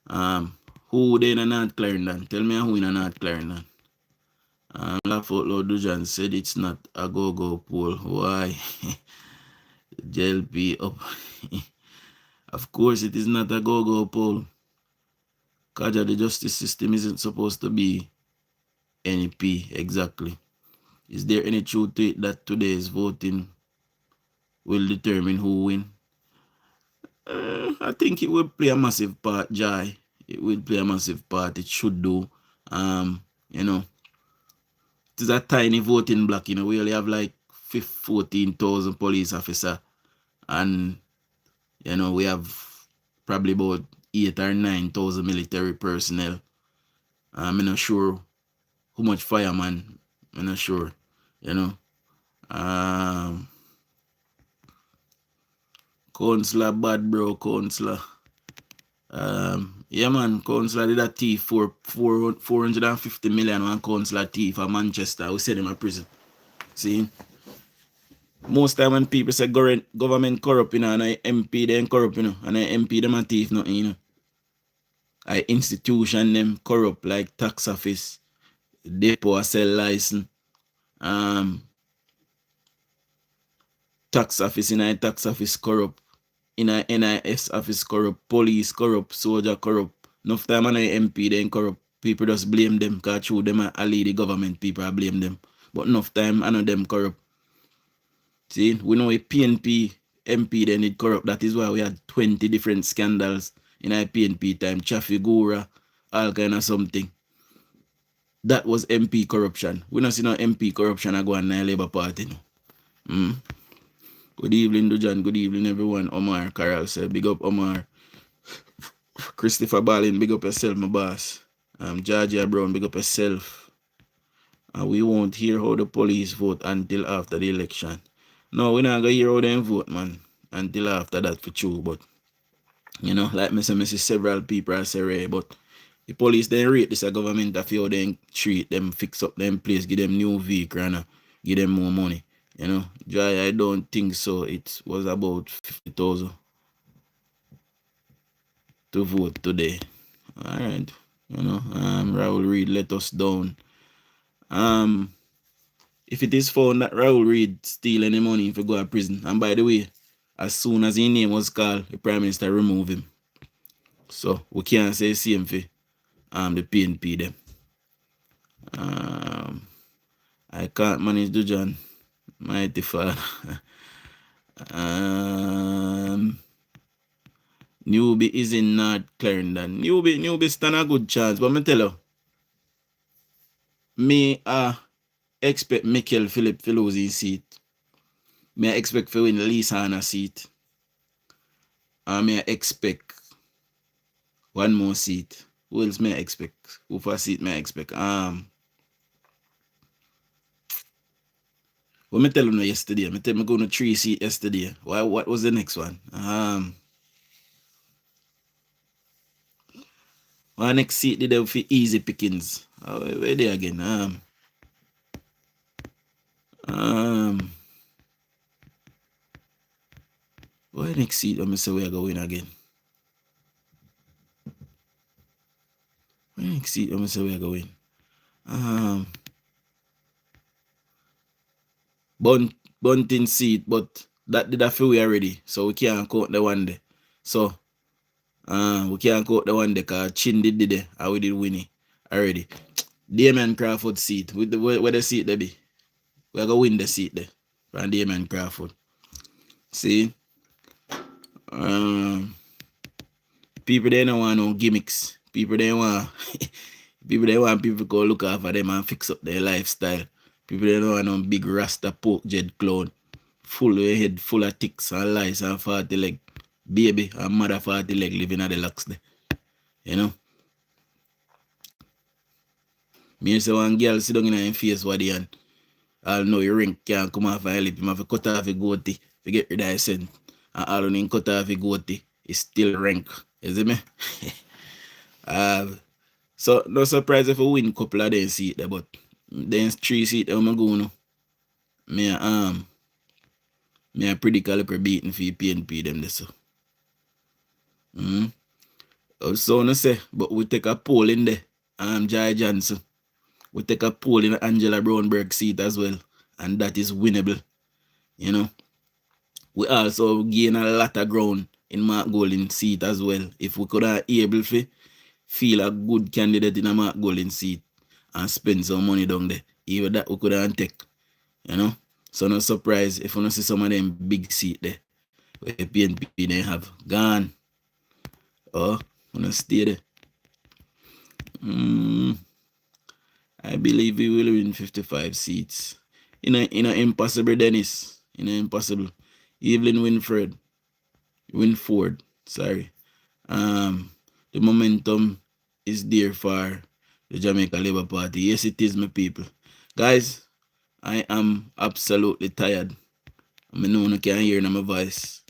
A: Who they in North Clarendon? Tell me who in North Clarendon. Laugh out loud, DUJON'S said it's not a go-go poll. Why? JLP up. Of course it is not a go-go poll. Kaja, the justice system isn't supposed to be NP, exactly. Is there any truth to it that today's voting will determine who win? I think it will play a massive part, Jai. It will play a massive part. It should do. You know, it is a tiny voting block. You know, we only have like 14,000 police officers, and you know we have probably about 8,000 or 9,000 military personnel. I'm not sure how much fireman. I'm not sure. You know. Councillor bad, bro. Councillor. Yeah, man. Councillor did a thief for 450 million. One councillor thief for Manchester. We send him to prison. See? Most time when people say government corrupt, you know, and I MP them corrupt, you know, and I MP them a thief, nothing, you know. I institution them corrupt like tax office, depot sell license, tax office in a tax office corrupt, in a NIS office corrupt, police corrupt, soldier corrupt. Enough time and I MP then corrupt. People just blame them, because through them I lead the government, people I blame them. But enough time, I know them corrupt. See, we know a PNP MP then it corrupt. That is why we had 20 different scandals in our PNP time. Chafigura, all kind of something. That was MP corruption. We don't see no MP corruption I go on the Labour Party. No. Good evening, Dujon. Good evening, everyone. Omar Carol said, big up Omar. Christopher Ballin, big up yourself, my boss. Georgia Brown, big up yourself. And we won't hear how the police vote until after the election. No, we're not going to hear how them vote, man, until after that for true. But, you know, like me see several people are saying, but the police, they rate this a government of how they treat them, fix up them place, give them new vehicle, and give them more money. You know, Joy, I don't think so. It was about 50,000 to vote today. All right. You know, Raul Reed let us down. If it is found that Raul Reed steal any money if he go to prison, and by the way, as soon as his name was called, the Prime Minister remove him. So we can't say same for the PNP them. I can't manage Dujon. Mighty Father. Newbie is in North Clarendon. Newbie stand a good chance, but me tell you, me expect Michael Philip to lose his seat. Me expect to win Lisa on a seat. And me expect one more seat. Who else may I expect? Who for seat may I expect? What me tell you yesterday? Me tell me go to 3 seat yesterday. What was the next one? What next seat did they for easy pickings? Where they again? What next seat? Let me say we are going again. What next seat? Let me say we are going. Bunting seat, but that did a few already, so we can't count the one there. So we can't count the one there because Chin did it and we did win it already. Damien Crawford seat, with the where the seat there be. We're gonna win the seat there from Damien Crawford. See? People they don't want no gimmicks. People they want people go look after them and fix up their lifestyle. People they don't want no big rasta poke jet clown. Full head full of ticks and lice and 40 leg. Baby and mother 40 leg living at the locks there. You know? Me say one girl sit down in her face what the and I'll know your ring can't come off her lip. You have to cut off your goatee to get rid of the scent. And all when you cut off your goatee, it's still rank. You see me? So no surprise if we win a couple of them seat there, but then 3 seat I'm going now. Me a predict a little beating for PNP them this. So no say, but we take a poll in there. Jai Johnson. We take a poll in Angela Brownberg seat as well. And that is winnable. You know. We also gain a lot of ground in Mark Golding seat as well. If we could have able to feel a good candidate in a Mark Golding seat and spend some money down there. Even that we could have take. You know. So no surprise if we don't see some of them big seat there. Where PNP they have gone. Oh, we don't stay there. I believe we will win 55 seats. In a impossible, Dennis. In a impossible. Evelyn Winford. Sorry. The momentum is there for the Jamaica Labour Party. Yes, it is, my people. Guys, I am absolutely tired. I know you can hear my voice.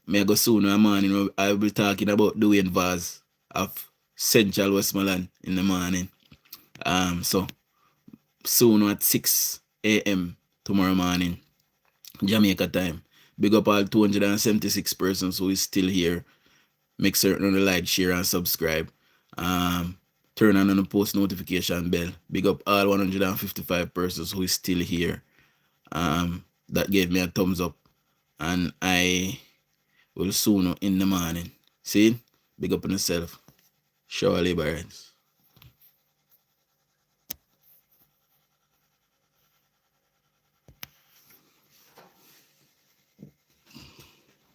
A: I go soon in the morning. I will be talking about DUJON'S of Central Westmoreland in the morning. So soon at 6 a.m. tomorrow morning, Jamaica time. Big up all 276 persons who is still here. Make certain to like, share, and subscribe. Turn on the post notification bell. Big up all 155 persons who is still here. That gave me a thumbs up. And I will soon in the morning. See? Big up on yourself. Shower liberals.